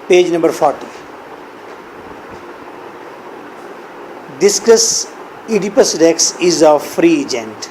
Page number 40. Discuss Oedipus Rex is a free agent.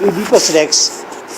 Oedipus Rex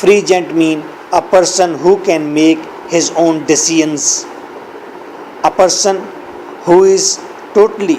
Free agent mean a person who can make his own decisions. A person who is totally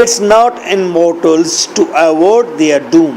It's not in mortals to avoid their doom.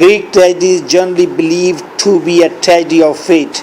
Greek tragedy is generally believed to be a tragedy of fate.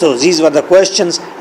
So these were the questions.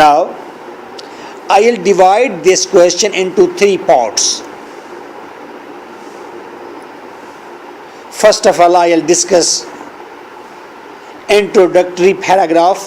Now I'll divide this question into 3 parts. First of all, I'll discuss introductory paragraph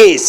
case.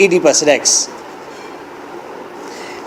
Oedipus Rex.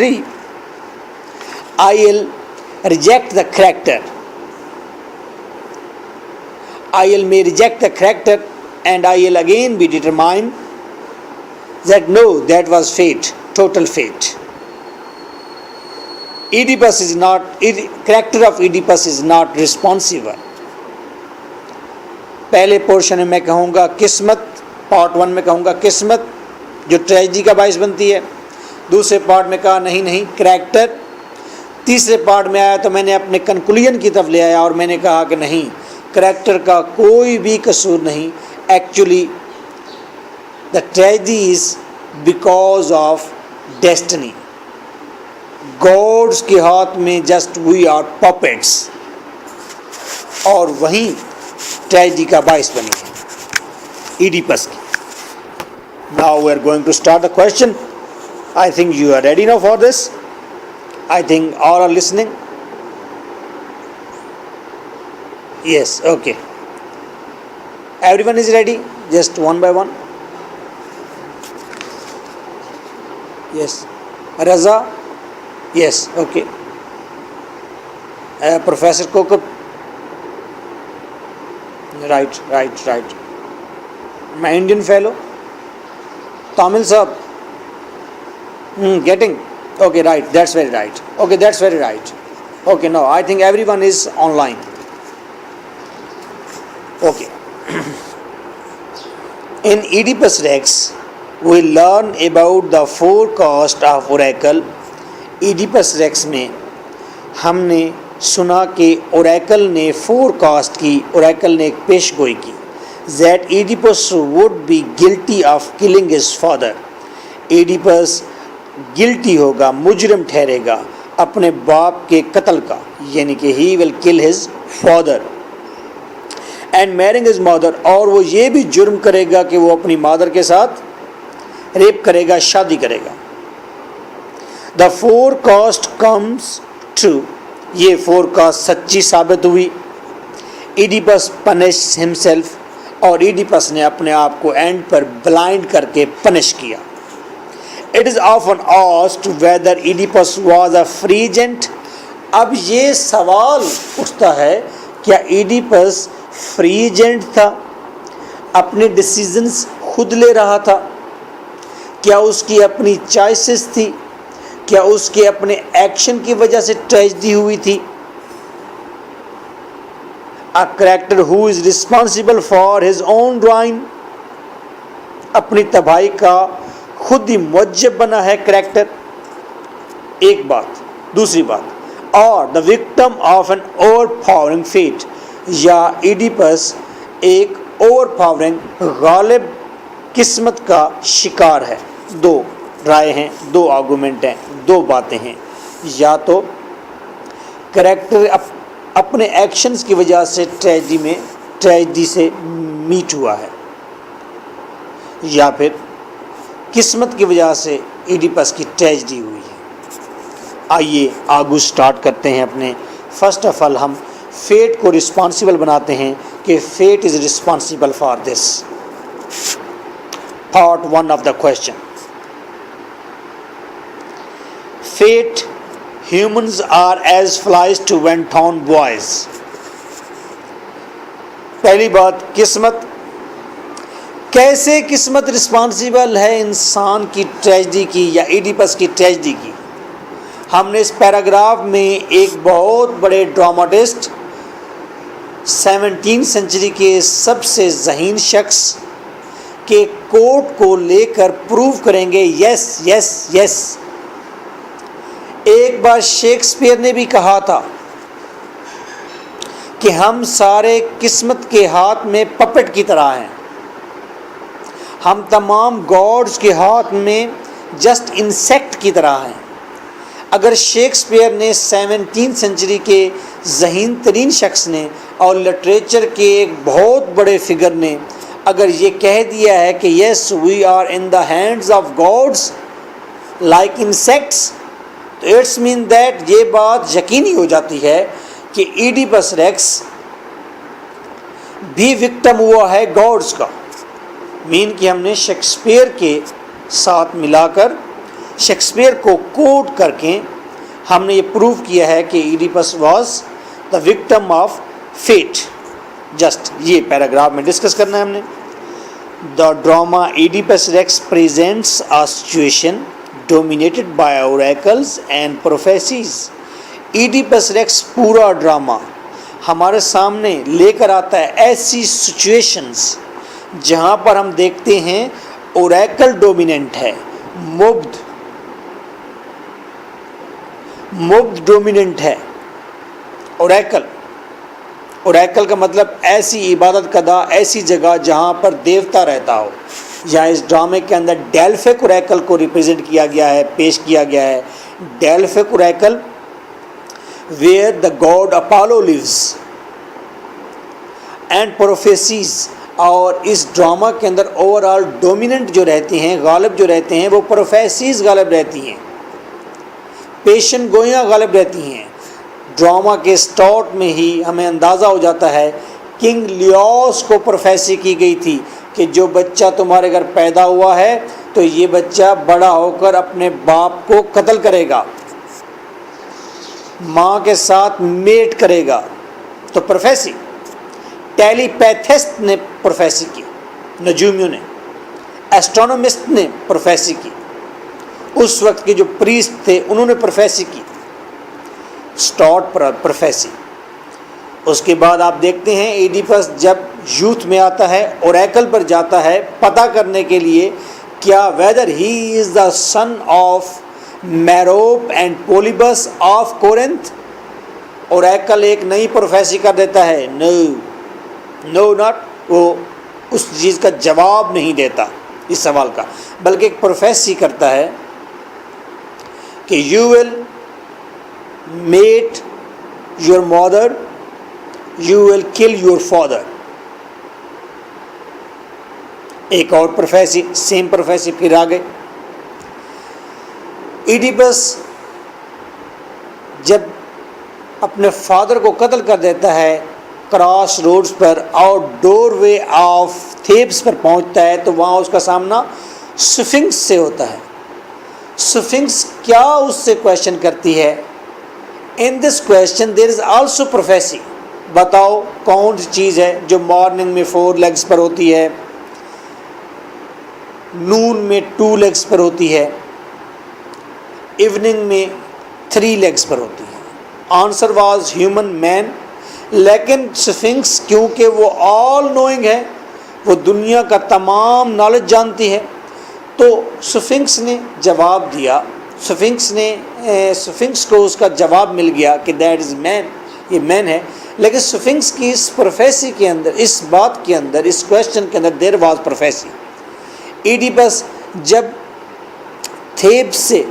3 I'll reject the character. I'll may reject the character and I'll again be determined that no, that was fate, total fate. Oedipus is not, character of Oedipus is not responsible. پہلے portion میں کہوں گا قسمت، part 1 میں کہوں گا قسمت جو tragedy کا باعث بنتی ہے، دوسرے پارٹ میں کہا نہیں کریکٹر، تیسرے پارٹ میں آیا تو میں نے اپنے کنکلوژن کی طرف لے آیا اور میں نے کہا کہ نہیں، کریکٹر کا کوئی بھی قصور نہیں، actually the tragedy is because of destiny, gods کے ہاتھ میں جسٹ وی آر پپیٹس، اور وہیں ٹریجڈی کا باعث بنی ہے ایڈیپس کی. Now we are going to start the question. I think you are ready now for this. I think all are listening. Yes, okay. Everyone is ready? Just one by one. Yes. Raza? Yes, okay. Professor Kokut? Right. My Indian fellow? Tamil sir? Getting? Okay, right. That's very right. Okay, that's very right. Okay, no, I think everyone is online. Okay. In Oedipus Rex, we learn about the forecast of oracle. Oedipus Rex میں ہم نے سنا کہ Oracle نے forecast کی، Oracle نے ایک پیش گوئی کی that Oedipus would be guilty of killing his father. Oedipus guilty ہوگا، مجرم ٹھہرے گا اپنے باپ کے قتل کا، یعنی کہ he will kill his father and marrying his mother، اور وہ یہ بھی جرم کرے گا کہ وہ اپنی مادر کے ساتھ ریپ کرے گا، شادی کرے گا. The forecast comes true، یہ فورکاسٹ سچی ثابت ہوئی. Oedipus punished himself، اور ایڈیپس نے اپنے آپ کو اینڈ پر بلائنڈ کر کے پنش کیا. It is often asked whether Oedipus was a free agent. اب یہ سوال اٹھتا ہے کیا ایڈیپس فری ایجنٹ تھا، اپنے ڈیسیزنز خود لے رہا تھا؟ کیا اس کی اپنی چوائسز تھی؟ کیا اس کے اپنے ایکشن کی وجہ سے ٹریجڈی ہوئی تھی؟ A character who is responsible for his own ruin، اپنی تباہی کا خود ہی موجب بنا ہے کریکٹر، ایک بات. دوسری بات، اور the victim of an overpowering fate، یا ایڈیپس ایک overpowering غالب قسمت کا شکار ہے. دو رائے ہیں، دو آرگومنٹ ہیں، دو باتیں ہیں. یا تو کریکٹر اپنے ایکشنز کی وجہ سے ٹریجڈی سے میٹ ہوا ہے، یا پھر قسمت کی وجہ سے ایڈیپس کی ٹریجڈی ہوئی ہے. آئیے آگے سٹارٹ کرتے ہیں اپنے. فرسٹ آف آل ہم فیٹ کو رسپانسیبل بناتے ہیں کہ fate is responsible for this. Part 1 of the question. Fate humans are as flies to wanton boys. پہلی بات، قسمت. کیسے قسمت رسپانسیبل ہے انسان کی ٹریجڈی کی یا ایڈیپس کی ٹریجڈی کی؟ ہم نے اس پیراگراف میں ایک بہت بڑے ڈراماٹسٹ 17 سینچری کے سب سے ذہین شخص کے کوٹ کو لے کر پروو کریں گے. یس. ایک بار شیکسپیئر نے بھی کہا تھا کہ ہم سارے قسمت کے ہاتھ میں پپٹ کی طرح ہیں، ہم تمام گاڈز کے ہاتھ میں جسٹ انسیکٹ کی طرح ہیں. اگر شیکسپیئر نے 17 سینچری کے ذہین ترین شخص نے اور لٹریچر کے ایک بہت بڑے فگر نے اگر یہ کہہ دیا ہے کہ yes we are in the hands of gods like insects, تو اٹس مین دیٹ یہ بات یقینی ہو جاتی ہے کہ ایڈیپس ریکس بھی وکٹم ہوا ہے گاڈز کا. مین کہ ہم نے شیکسپیئر کے ساتھ ملا کر شیکسپیئر کو کوٹ کر کے ہم نے یہ پروو کیا ہے کہ Oedipus was the victim of fate. Just یہ پیراگراف میں ڈسکس کرنا ہے ہم نے. The drama Oedipus Rex presents a situation dominated by oracles and prophecies. Oedipus Rex پورا ڈرامہ ہمارے سامنے لے کر آتا ہے ایسی سچویشنز جہاں پر ہم دیکھتے ہیں اوریکل ڈومیننٹ ہے، مبد ڈومیننٹ ہے اوریکل کا مطلب ایسی عبادت کدہ، ایسی جگہ جہاں پر دیوتا رہتا ہو. یہاں اس ڈرامے کے اندر ڈیلفک اوریکل کو ریپرزینٹ کیا گیا ہے، پیش کیا گیا ہے. Delphic oracle where the god Apollo lives and prophecies. اور اس ڈرامہ کے اندر اوور آل ڈومیننٹ جو رہتے ہیں، غالب جو رہتے ہیں، وہ پروفیسیز غالب رہتی ہیں، پیشن گوئیاں غالب رہتی ہیں. ڈرامہ کے سٹارٹ میں ہی ہمیں اندازہ ہو جاتا ہے کنگ لیوس کو پروفیسی کی گئی تھی کہ جو بچہ تمہارے گھر پیدا ہوا ہے تو یہ بچہ بڑا ہو کر اپنے باپ کو قتل کرے گا، ماں کے ساتھ میٹ کرے گا. تو پروفیسی ٹیلی پیتھسٹ نے پروفیسی کی، نجومیوں نے، ایسٹرونومسٹ نے پروفیسی کی، اس وقت کے جو پریسٹ تھے انہوں نے پروفیسی کی. سٹارٹ پر پروفیسی. اس کے بعد آپ دیکھتے ہیں ایڈیپس جب یوتھ میں آتا ہے اوریکل پر جاتا ہے پتہ کرنے کے لیے کیا whether he is the son of Merope and Polybus of Corinth. Oracle ایک نئی پروفیسی کر دیتا ہے، نو ناٹ، وہ اس چیز کا جواب نہیں دیتا اس سوال کا، بلکہ ایک پروفیسی کرتا ہے کہ یو ول میٹ یور مادر، you will kill your father. ایک اور پروفیسی، سیم پروفیسی پھر آگے. ایڈیپس جب اپنے فادر کو قتل کر دیتا ہے کراس روڈز پر اور ڈور وے آف تھیبس پر پہنچتا ہے تو وہاں اس کا سامنا سفنکس سے ہوتا ہے. سفنکس کیا اس سے کویشچن کرتی ہے؟ In this question there is also prophecy. بتاؤ کون سی چیز ہے جو مارننگ میں 4 لیگز پر ہوتی ہے، نون میں 2 لیگز پر ہوتی ہے، ایوننگ میں 3 لیگز پر ہوتی ہے؟ آنسر واز ہیومن مین. لیکن سفنکس کیونکہ وہ آل نوئنگ ہے، وہ دنیا کا تمام نالج جانتی ہے، تو سفنکس نے جواب دیا. سفنکس کو اس کا جواب مل گیا کہ دیٹ از مین، یہ مین ہے. لیکن سفنکس کی اس پروفیسی کے اندر، اس بات کے اندر، اس کویشچن کے اندر دیر واز پروفیسی. ایڈیپس جب تھیبس سے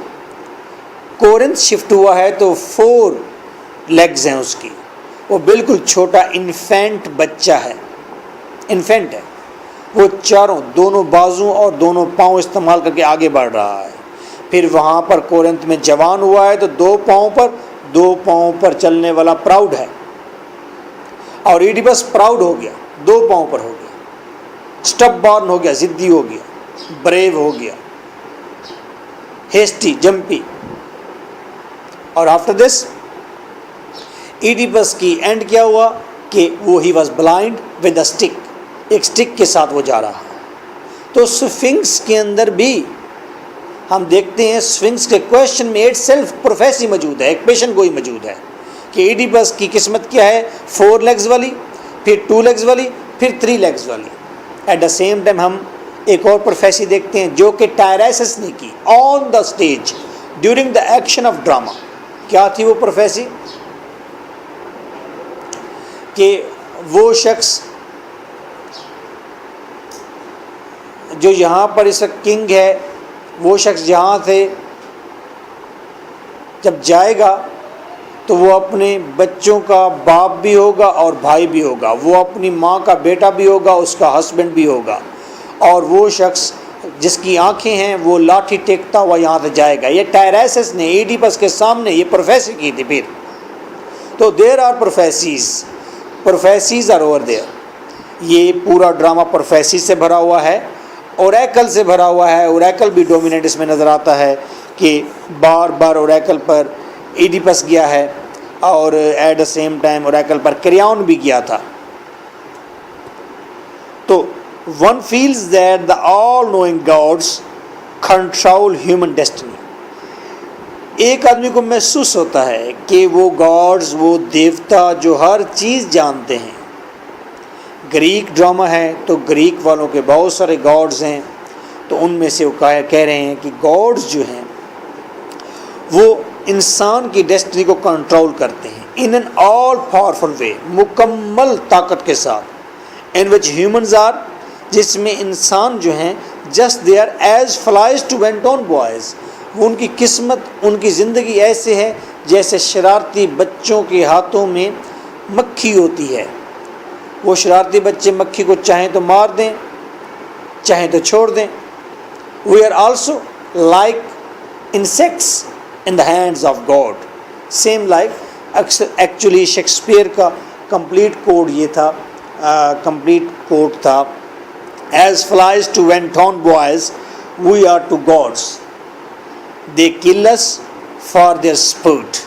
کورنتھ شفٹ ہوا ہے تو 4 لیگز ہیں اس کی. وہ بالکل چھوٹا انفینٹ بچہ ہے، انفینٹ ہے. وہ دونوں بازو اور دونوں پاؤں استعمال کر کے آگے بڑھ رہا ہے. پھر وہاں پر کورنتھ میں جوان ہوا ہے تو 2 پاؤں پر چلنے والا پراؤڈ ہے. اور ایڈیپس پراؤڈ ہو گیا، 2 پاؤں پر ہو گیا، سٹب بارن ہو گیا، ضدی ہو گیا، بریو ہو گیا، ہیسٹی، جمپی. اور آفٹر دس ایڈیپس کی اینڈ کیا ہوا کہ وہ he was blind with a stick, ایک اسٹک کے ساتھ وہ جا رہا. تو سفنکس کے اندر بھی ہم دیکھتے ہیں سفنکس کے کویشچن میں ایٹ سیلف پروفیسی موجود ہے، ایک پیشن گوئی موجود ہے کہ ایڈیپس کی قسمت کیا ہے، 4 لیگز والی، پھر 2 لیگز والی، پھر 3 لیگز والی. ایٹ دا سیم ٹائم ہم ایک اور پروفیسی دیکھتے ہیں جو کہ ٹائریسس نے کی on the stage during the action of drama. کیا تھی وہ پروفیسی؟ کہ وہ شخص جو یہاں پر اس وقت کنگ ہے، وہ شخص جہاں سے جب جائے گا تو وہ اپنے بچوں کا باپ بھی ہوگا اور بھائی بھی ہوگا، وہ اپنی ماں کا بیٹا بھی ہوگا، اس کا ہسبینڈ بھی ہوگا، اور وہ شخص جس کی آنکھیں ہیں وہ لاٹھی ٹیکتا ہوا یہاں سے جائے گا. یہ ٹائریسس نے ایڈیپس کے سامنے یہ پروفیسی کی تھی. پھر تو there are prophecies are over there. یہ پورا ڈرامہ پروفیسی سے بھرا ہوا ہے، اوریکل سے بھرا ہوا ہے. اوریکل بھی ڈومیننٹ اس میں نظر آتا ہے کہ بار بار اوریکل پر ایڈیپس گیا ہے اور at the same time oracle پر کریون بھی گیا تھا. تو one feels that the all knowing gods control human destiny. ایک آدمی کو محسوس ہوتا ہے کہ وہ گاڈز، وہ دیوتا جو ہر چیز جانتے ہیں. گریک ڈرامہ ہے تو گریک والوں کے بہت سارے گاڈز ہیں، تو ان میں سے وہ کہہ رہے ہیں کہ گاڈز جو ہیں وہ انسان کی ڈیسٹنی کو کنٹرول کرتے ہیں ان این آل پاورفل وے، مکمل طاقت کے ساتھ. ان وچ ہیومنز آر، جس میں انسان جو ہیں just they are as flies to wanton boys, وہ ان کی قسمت، ان کی زندگی ایسے ہے جیسے شرارتی بچوں کے ہاتھوں میں مکھی ہوتی ہے. وہ شرارتی بچے مکھی کو چاہیں تو مار دیں، چاہیں تو چھوڑ دیں. We are also like insects in the hands of God. Same like actually Shakespeare کا complete کوڈ یہ تھا، complete کوڈ تھا as flies to wanton boys we are to gods, they kill us for their sport.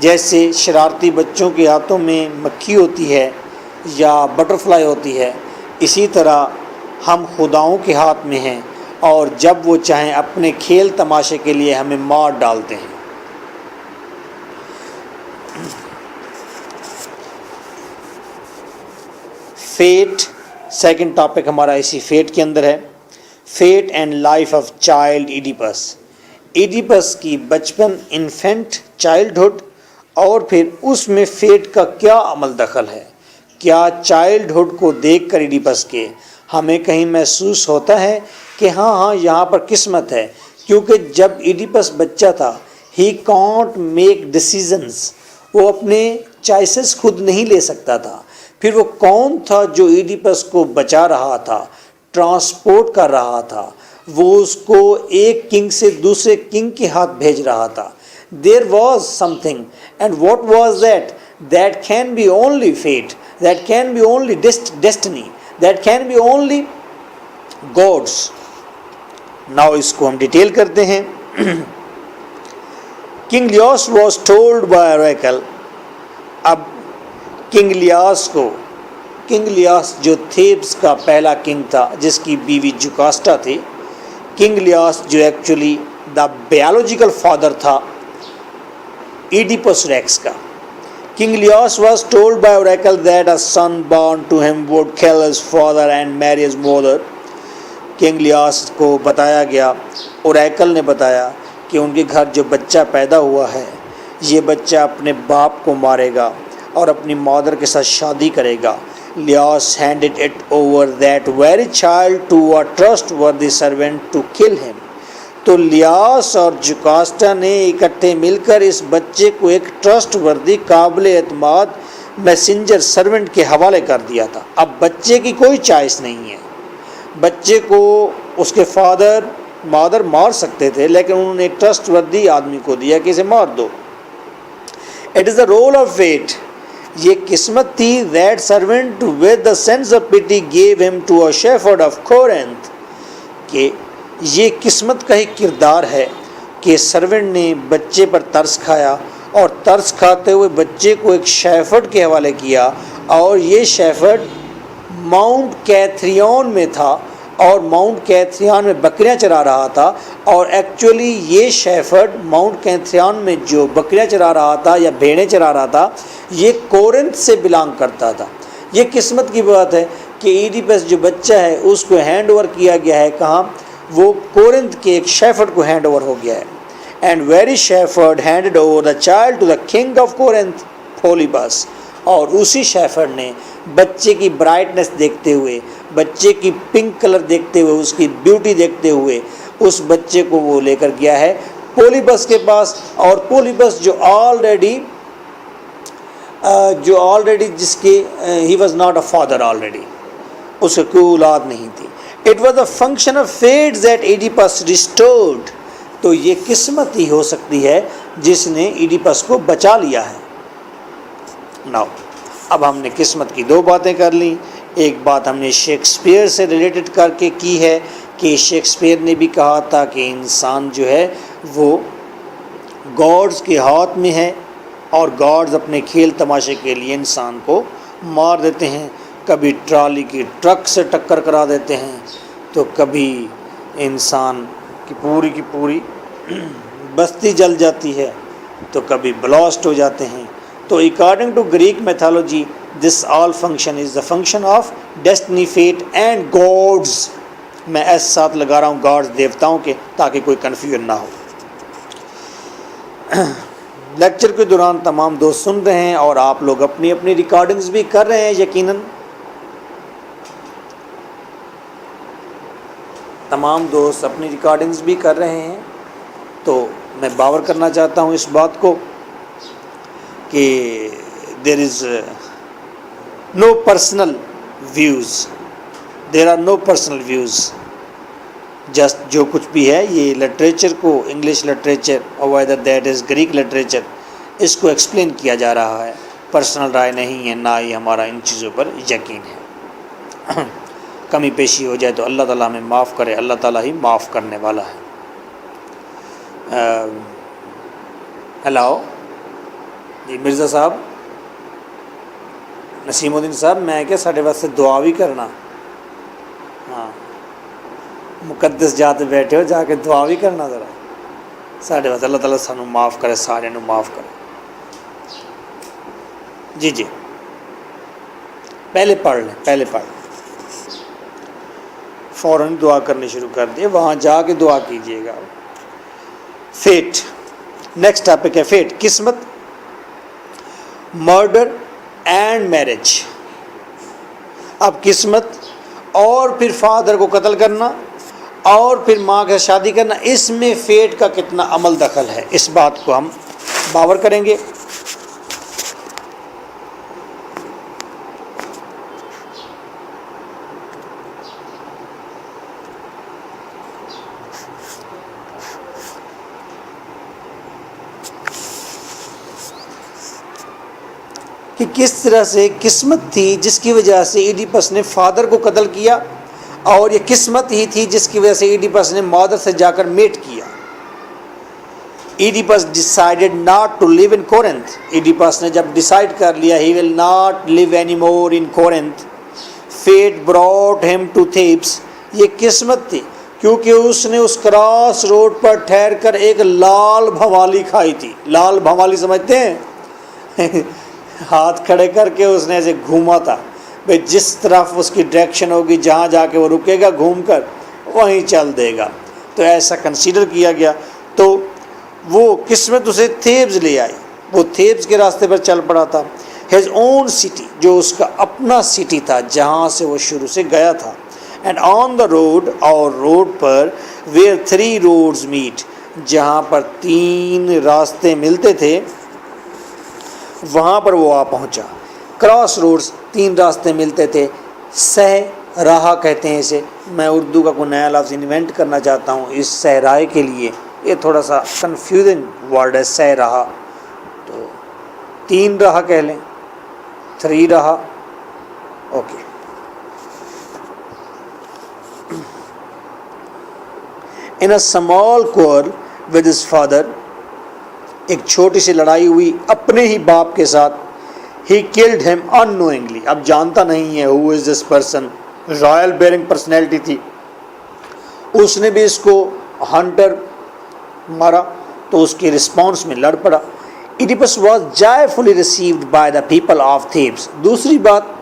جیسے شرارتی بچوں کے ہاتھوں میں مکھی ہوتی ہے یا بٹرفلائی ہوتی ہے، اسی طرح ہم خداؤں کے ہاتھ میں ہیں، اور جب وہ چاہیں اپنے کھیل تماشے کے لیے ہمیں مار ڈالتے ہیں. فیٹ، سیکنڈ ٹاپک ہمارا اسی فیٹ کے اندر ہے. Fate and life of child Oedipus. Oedipus کی بچپن، انفینٹ، چائلڈہڈ، اور پھر اس میں فیٹ کا کیا عمل دخل ہے. کیا چائلڈہڈ کو دیکھ کر ایڈیپس کے ہمیں کہیں محسوس ہوتا ہے کہ ہاں یہاں پر قسمت ہے؟ کیونکہ جب ایڈیپس بچہ تھا ہی کانٹ میک ڈیسیزنز، وہ اپنے چوائسز خود نہیں لے سکتا تھا. پھر وہ کون تھا جو ایڈیپس کو بچا رہا تھا، ٹرانسپورٹ کر رہا تھا، وہ اس کو ایک کنگ سے دوسرے کنگ کے ہاتھ بھیج رہا تھا. There was something, and what was that? That can be only fate, that can be only destiny, that can be only gods. Now اس کو ہم ڈیٹیل کرتے ہیں. King Laius was told by oracle. اب king Laius جو Thebes کا پہلا king تھا جس کی بیوی جوکاسٹا تھی، کنگ لیاس جو ایکچولی دا بیالوجیکل فادر تھا ایڈیپس ریکس کا. King Leos was told by oracle that a son born to him would kill his father and marry his mother. King Laius کو بتایا گیا، اوریکل نے بتایا کہ ان کے گھر جو بچہ پیدا ہوا ہے یہ بچہ اپنے باپ کو مارے گا اور اپنی مادر کے ساتھ شادی کرے گا. لیاس handed it over that very child to a trustworthy servant to kill him. تو لیاس اور جوکاسٹا نے اکٹھے مل کر اس بچے کو ایک ٹرسٹ وردی، قابل اعتماد میسنجر سرونٹ کے حوالے کر دیا تھا. اب بچے کی کوئی چوائس نہیں ہے. بچے کو اس کے مادر مار سکتے تھے، لیکن انہوں نے ایک ٹرسٹ وردی آدمی کو دیا کہ اسے مار دو. It is the rule of fate. یہ قسمت تھی. That servant with the sense of pity gave him to a shepherd of Corinth. کہ یہ قسمت کا ہی کردار ہے کہ سرونٹ نے بچے پر ترس کھایا اور ترس کھاتے ہوئے بچے کو ایک شیفرڈ کے حوالے کیا، اور یہ شیفرڈ ماؤنٹ کیتھریون میں تھا اور ماؤنٹ کیتھریون میں بکریاں چرا رہا تھا. اور ایکچولی یہ شیفرڈ ماؤنٹ کیتھریون میں جو بکریاں چرا رہا تھا یا بھیڑیں چرا رہا تھا یہ کورنتھ سے بلانگ کرتا تھا. یہ قسمت کی بات ہے کہ ایڈیپس جو بچہ ہے اس کو ہینڈ اوور کیا گیا ہے. کہاں؟ وہ کورنتھ کے ایک شیفرڈ کو ہینڈ اوور ہو گیا ہے. And very shepherd handed over the child to the king of Corinth Polybus. اور اسی شیفرڈ نے بچے کی برائٹنس دیکھتے ہوئے، بچے کی پنک کلر دیکھتے ہوئے، اس کی بیوٹی دیکھتے ہوئے اس بچے کو وہ لے کر گیا ہے پولیبس کے پاس. اور پولیبس جو آلریڈی جس کے he was not a father, already اس کو کوئی اولاد نہیں تھی. It was a function of fate that Oedipus restored. تو یہ قسمت ہی ہو سکتی ہے جس نے ایڈیپس کو بچا لیا ہے. Now, اب ہم نے قسمت کی دو باتیں کر لیں. ایک بات ہم نے شیکسپیئر سے ریلیٹڈ کر کے کی ہے کہ شیکسپیئر نے بھی کہا تھا کہ انسان جو ہے وہ گاڈز کے ہاتھ میں ہے اور گاڈز اپنے کھیل تماشے کے لیے انسان کو مار دیتے ہیں. کبھی ٹرالی کی ٹرک سے ٹکر کرا دیتے ہیں، تو کبھی انسان کی پوری بستی جل جاتی ہے تو کبھی بلاسٹ ہو جاتے ہیں. تو according to Greek mythology this all function is the function of destiny fate and gods. میں ایس ساتھ لگا رہا ہوں گاڈز دیوتاؤں کے تاکہ کوئی کنفیوژن نہ ہو. لیکچر کے دوران تمام دوست سن رہے ہیں اور آپ لوگ اپنی اپنی ریکارڈنگز بھی کر رہے ہیں یقیناً. تمام دوست اپنی ریکارڈنگز بھی کر رہے ہیں. تو میں باور کرنا چاہتا ہوں اس بات کو کہ there is no personal views, there are no personal views. Just جو کچھ بھی ہے یہ لٹریچر کو، انگلش لٹریچر اور whether that is Greek literature, اس کو ایکسپلین کیا جا رہا ہے. پرسنل رائے نہیں ہے، نہ ہی ہمارا ان چیزوں پر یقین ہے. کمی پیشی ہو جائے تو اللہ تعالیٰ ہمیں معاف کرے، اللہ تعالیٰ ہی معاف کرنے والا ہے. ہیلو جی مرزا صاحب، نسیم الدین صاحب، میں کیا ساڈے واسطے دعا بھی کرنا. ہاں مقدس جاتے بیٹھے ہو، جا کے دعا بھی کرنا ذرا ساڈے واسطے. اللہ تعالیٰ سانوں معاف کرے، سارے نوں معاف کرے. جی جی پہلے پڑھ لیں، پہلے پڑھ لیں، فوراً دعا کرنی شروع کر دیں، وہاں جا کے دعا کیجیے گا. فیٹ، نیکسٹ ٹاپک ہے فیٹ، قسمت، مرڈر اینڈ میرج. اب قسمت اور پھر فادر کو قتل کرنا اور پھر ماں کے شادی کرنا، اس میں فیٹ کا کتنا عمل دخل ہے، اس بات کو ہم باور کریں گے. کہ کس طرح سے قسمت تھی جس کی وجہ سے ایڈیپس نے فادر کو قتل کیا، اور یہ قسمت ہی تھی جس کی وجہ سے ایڈیپس نے مادر سے جا کر میٹ کیا. Oedipus decided not to leave in Corinth. Oedipus نے جب ڈیسائیڈ کر لیا he will not leave any more in Corinth, fate brought him to Thebes. یہ قسمت تھی کیونکہ اس نے اس کراس روڈ پر ٹھہر کر ایک لال بھوالی کھائی تھی. لال بھوالی سمجھتے ہیں؟ ہاتھ کھڑے کر کے اس نے ایسے گھوما تھا، بھائی جس طرف اس کی ڈائریکشن ہوگی جہاں جا کے وہ رکے گا گھوم کر وہیں چل دے گا. تو ایسا کنسیڈر کیا گیا. تو وہ قسمت اسے تھیبز لے آئی، وہ تھیبز کے راستے پر چل پڑا تھا. ہیز اون سٹی، جو اس کا اپنا سٹی تھا جہاں سے وہ شروع سے گیا تھا. اینڈ آن دا روڈ، اور road per, where 3 roads meet، جہاں پر 3 راستے ملتے تھے وہاں پر وہ آ پہنچا. کراس روڈز، 3 راستے ملتے تھے. سہ راہ کہتے ہیں اسے. میں اردو کا کوئی نیا لفظ انوینٹ کرنا چاہتا ہوں اس صحرائے کے لیے، یہ تھوڑا سا کنفیوزنگ ورڈ ہے سہ راہ. تو 3 راہ کہہ لیں، 3 راہ. Okay. In a small quarrel with his father، ایک چھوٹی سی لڑائی ہوئی اپنے ہی باپ کے ساتھ. he killed him unknowingly. اب جانتا نہیں ہے who is this person. Royal bearing personality تھی. اس نے بھی اس کو ہنٹر مارا تو اس کے رسپانس میں لڑ پڑا. Oedipus was joyfully received by the people of Thebes. دوسری بات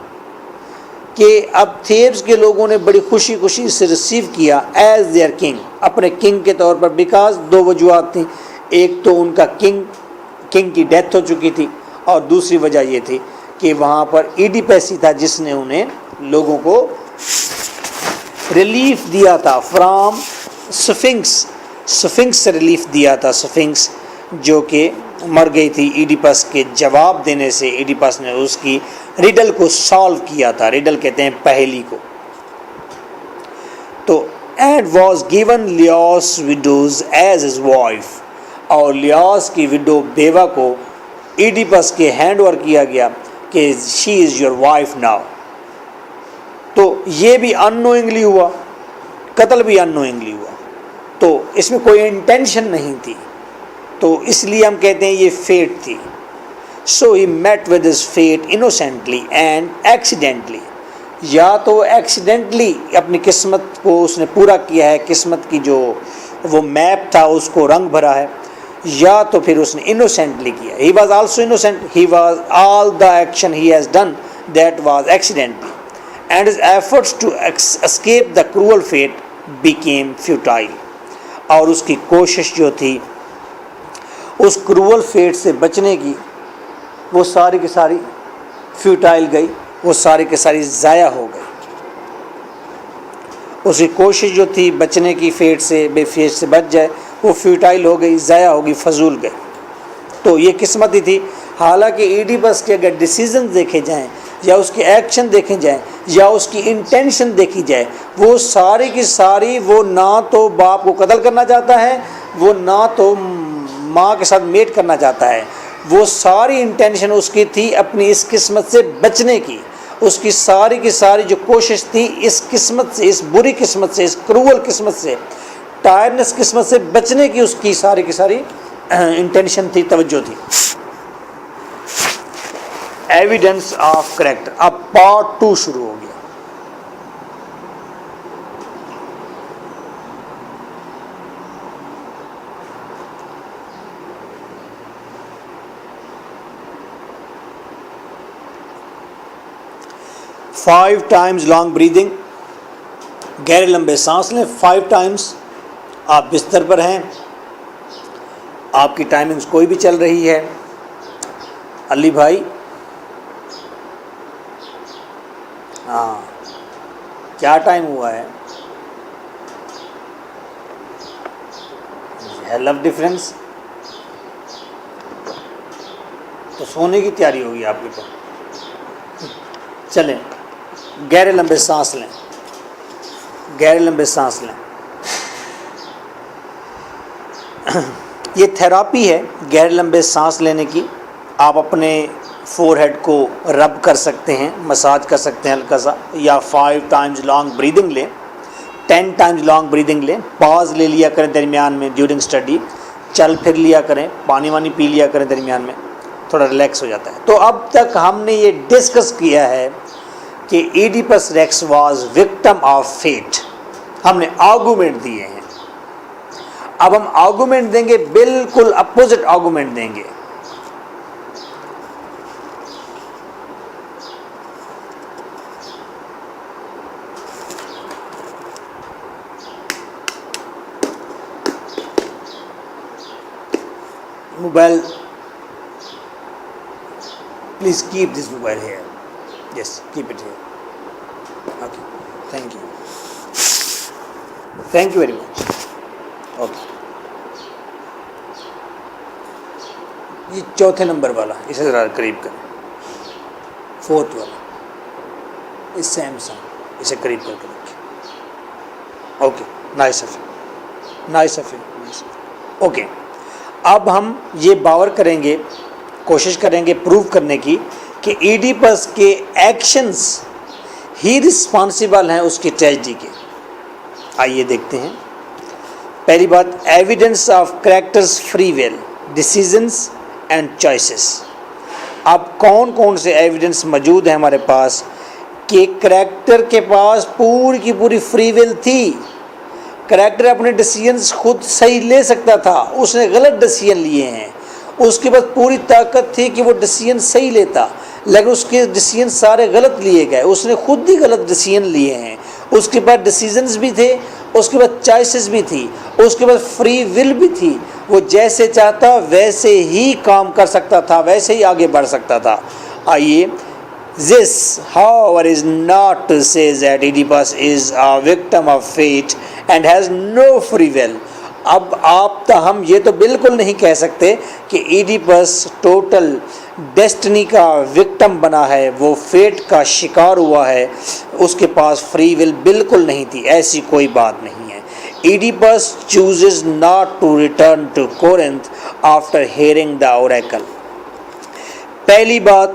کہ اب تھیبس کے لوگوں نے بڑی خوشی خوشی سے ریسیو کیا ایز دیئر کنگ، اپنے کنگ کے طور پر. بیکاز 2 وجوہات تھیں. ایک تو ان کا کنگ کی ڈیتھ ہو چکی تھی، اور دوسری وجہ یہ تھی کہ وہاں پر ایڈیپس ہی تھا جس نے انہیں لوگوں کو ریلیف دیا تھا فرام سفنکس سے ریلیف دیا تھا. سفنکس جو کہ مر گئی تھی ایڈیپس کے جواب دینے سے. ایڈیپس نے اس کی ریڈل کو سالو کیا تھا. ریڈل کہتے ہیں پہیلی کو. تو and was given Laius widows as his wife, اور لیوس کی وڈو بیوہ کو ایڈیپس کے ہینڈ اوور کیا گیا کہ شی از یور وائف ناؤ. تو یہ بھی ان نوئنگلی ہوا، قتل بھی ان نوئنگلی ہوا. تو اس میں کوئی انٹینشن نہیں تھی. تو اس لیے ہم کہتے ہیں یہ فیٹ تھی. So he met with his fate innocently and accidentally. یا تو ایکسیڈنٹلی اپنی قسمت کو اس نے پورا کیا ہے، قسمت کی جو وہ میپ تھا اس کو رنگ بھرا ہے. یا تو پھر اس نے انوسینٹلی کیا. He was also innocent. He was all the action he has done that was accidentally and his efforts to escape the cruel fate became futile. اور اس کی کوشش جو تھی اس کروئل فیٹ سے بچنے کی وہ ساری کی ساری فیوٹائل گئی, وہ ساری کی ساری ضائع ہو گئی. اس کی کوشش جو تھی بچنے کی فیٹ سے, بے فیٹ سے بچ جائے, وہ فیوٹائل ہو گئی, ضائع ہو گئی, فضول گئی. تو یہ قسمت ہی تھی. حالانکہ ایڈیپس کے اگر ڈیسیزن دیکھے جائیں یا اس کے ایکشن دیکھے جائیں یا اس کی انٹینشن دیکھی جائے, وہ ساری کی ساری وہ نہ تو باپ کو قتل کرنا چاہتا ہے, وہ نہ تو ماں کے ساتھ میٹ کرنا چاہتا ہے. وہ ساری انٹینشن اس کی تھی اپنی اس قسمت سے بچنے کی. اس کی ساری جو کوشش تھی اس قسمت سے, اس بری قسمت سے, اس کروئل قسمت سے, ٹائرنس قسمت سے بچنے کی اس کی ساری انٹینشن تھی, توجہ تھی. Evidence of character. اب پارٹ 2 شروع ہو گیا. Five Times long breathing. گہرے لمبے سانس لیں 5 ٹائمز. آپ بستر پر ہیں, آپ کی ٹائمنگز کوئی بھی چل رہی ہے. علی بھائی, ہاں کیا ٹائم ہوا ہے؟ Hell of difference. تو سونے کی تیاری ہوگی آپ کے پاس. چلیں گہرے لمبے سانس لیں, گہرے لمبے سانس لیں. یہ تھراپی ہے گہرے لمبے سانس لینے کی. آپ اپنے فور ہیڈ کو رب کر سکتے ہیں, مساج کر سکتے ہیں ہلکا سا, یا 5 ٹائمز لانگ بریدنگ لیں, 10 ٹائمز لانگ بریدنگ لیں. پاز لے لیا کریں درمیان میں ڈیورنگ اسٹڈی, چل پھر لیا کریں, پانی وانی پی لیا کریں درمیان میں, تھوڑا ریلیکس ہو جاتا ہے. تو اب تک ہم نے یہ ڈسکس کیا ہے کہ Oedipus Rex was victim of fate. ہم نے آرگومنٹ دیے ہیں. اب ہم آرگومنٹ دیں گے, بالکل اپوزٹ آرگومنٹ دیں گے. Mobile, please keep this mobile here. Yes, keep it here. Okay, thank you. Thank you very much. Okay. یہ چوتھے نمبر والا, اسے ذرا قریب کریں. 4تھ والا, اس سیمسنگ, اسے قریب کر کے رکھیں. Okay, nice of you, nice of you. Okay, اب ہم یہ باور کریں گے, کوشش کریں گے پروو کرنے کی کہ ایڈیپس کے ایکشنز ہی رسپانسیبل ہیں اس کی ٹریجڈی کے. آئیے دیکھتے ہیں. پہلی بات, evidence of characters free will, decisions and choices. اب کون کون سے ایویڈنس موجود ہیں ہمارے پاس کہ کریکٹر کے پاس پوری کی پوری فری ول تھی. کریکٹر اپنے ڈیسیجنز خود صحیح لے سکتا تھا, اس نے غلط ڈیسیجن لیے ہیں. اس کے پاس پوری طاقت تھی کہ وہ ڈیسیجن صحیح لیتا, لیکن اس کے ڈیسیجن سارے غلط لیے گئے. اس نے خود ہی غلط ڈیسیجن لیے ہیں. اس کے پاس ڈیسیجنز بھی تھے, اس کے پاس چوائسز بھی تھی, اس کے پاس فری ول بھی تھی. وہ جیسے چاہتا ویسے ہی کام کر سکتا تھا, ویسے ہی آگے بڑھ سکتا تھا. آئیے, this however is not to say that Oedipus is a victim of fate and has no free will. اب آپ ہم یہ تو بالکل نہیں کہہ سکتے کہ ایڈیپس ٹوٹل ڈیسٹنی کا وکٹم بنا ہے, وہ فیٹ کا شکار ہوا ہے, اس کے پاس فری ول بالکل نہیں تھی. ایسی کوئی بات نہیں ہے. Oedipus chooses not to return to Corinth after hearing the oracle. پہلی بات,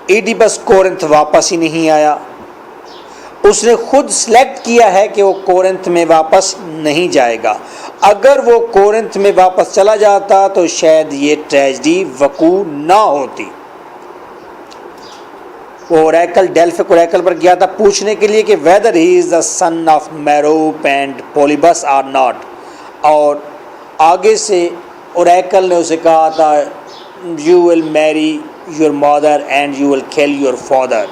ایڈیپس کورنتھ واپس ہی نہیں آیا. اس نے خود سلیکٹ کیا ہے کہ وہ کورنتھ میں واپس نہیں جائے گا. اگر وہ کورنتھ میں واپس چلا جاتا تو شاید یہ ٹریجڈی وقوع نہ ہوتی. وہ اوریکل, ڈیلفک اوریکل پر گیا تھا پوچھنے کے لیے کہ whether he is the son of Merope and Polybus or not. اور آگے سے اوریکل نے اسے کہا تھا یو ول میری یور مادر and you will kill your father.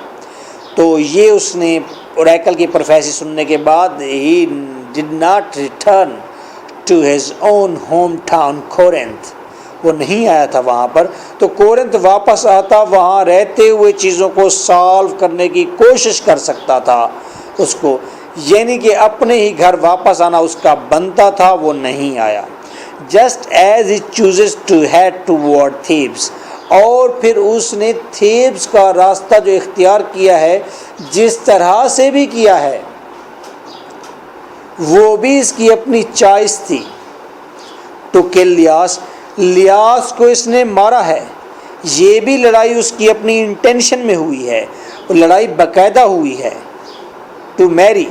تو یہ اس نے اوریکل کی پروفیسی سننے کے بعد he did not return to his own home town Corinth. وہ نہیں آیا تھا وہاں پر. تو کورنتھ واپس آتا, وہاں رہتے ہوئے چیزوں کو سالو کرنے کی کوشش کر سکتا تھا اس کو, یعنی کہ اپنے ہی گھر واپس آنا اس کا بنتا تھا, وہ نہیں آیا. Just as he chooses to head toward Thebes, اور پھر اس نے تھیبس کا راستہ جو اختیار کیا ہے, جس طرح سے بھی کیا ہے, وہ بھی اس کی اپنی چوائس تھی. ٹو کل لیاس, لیاس کو اس نے مارا ہے. یہ بھی لڑائی اس کی اپنی انٹینشن میں ہوئی ہے, لڑائی باقاعدہ ہوئی ہے. ٹو میری,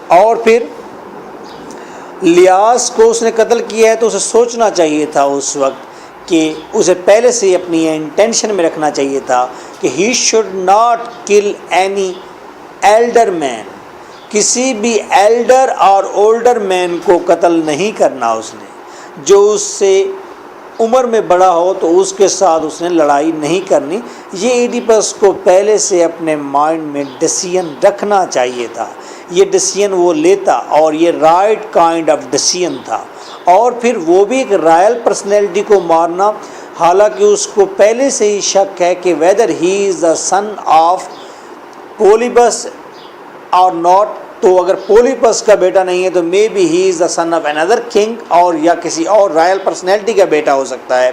اور پھر لیاس کو اس نے قتل کیا ہے تو اسے سوچنا چاہیے تھا اس وقت کہ اسے پہلے سے اپنی انٹینشن میں رکھنا چاہیے تھا کہ he should not kill any elder man, کسی بھی ایلڈر اور اولڈر مین کو قتل نہیں کرنا اس نے. جو اس سے عمر میں بڑا ہو تو اس کے ساتھ اس نے لڑائی نہیں کرنی. یہ ایڈیپس کو پہلے سے اپنے مائنڈ میں ڈیسیژن رکھنا چاہیے تھا. یہ ڈیسیژن وہ لیتا, اور یہ رائٹ کائنڈ آف ڈیسیژن تھا. اور پھر وہ بھی ایک رائل پرسنالٹی کو مارنا, حالانکہ اس کو پہلے سے ہی شک ہے کہ weather he is the son of پولیبس اور ناٹ. تو اگر پولیپس کا بیٹا نہیں ہے تو may be he is the son of another king, اور یا کسی اور رائل پرسنالٹی کا بیٹا ہو سکتا ہے.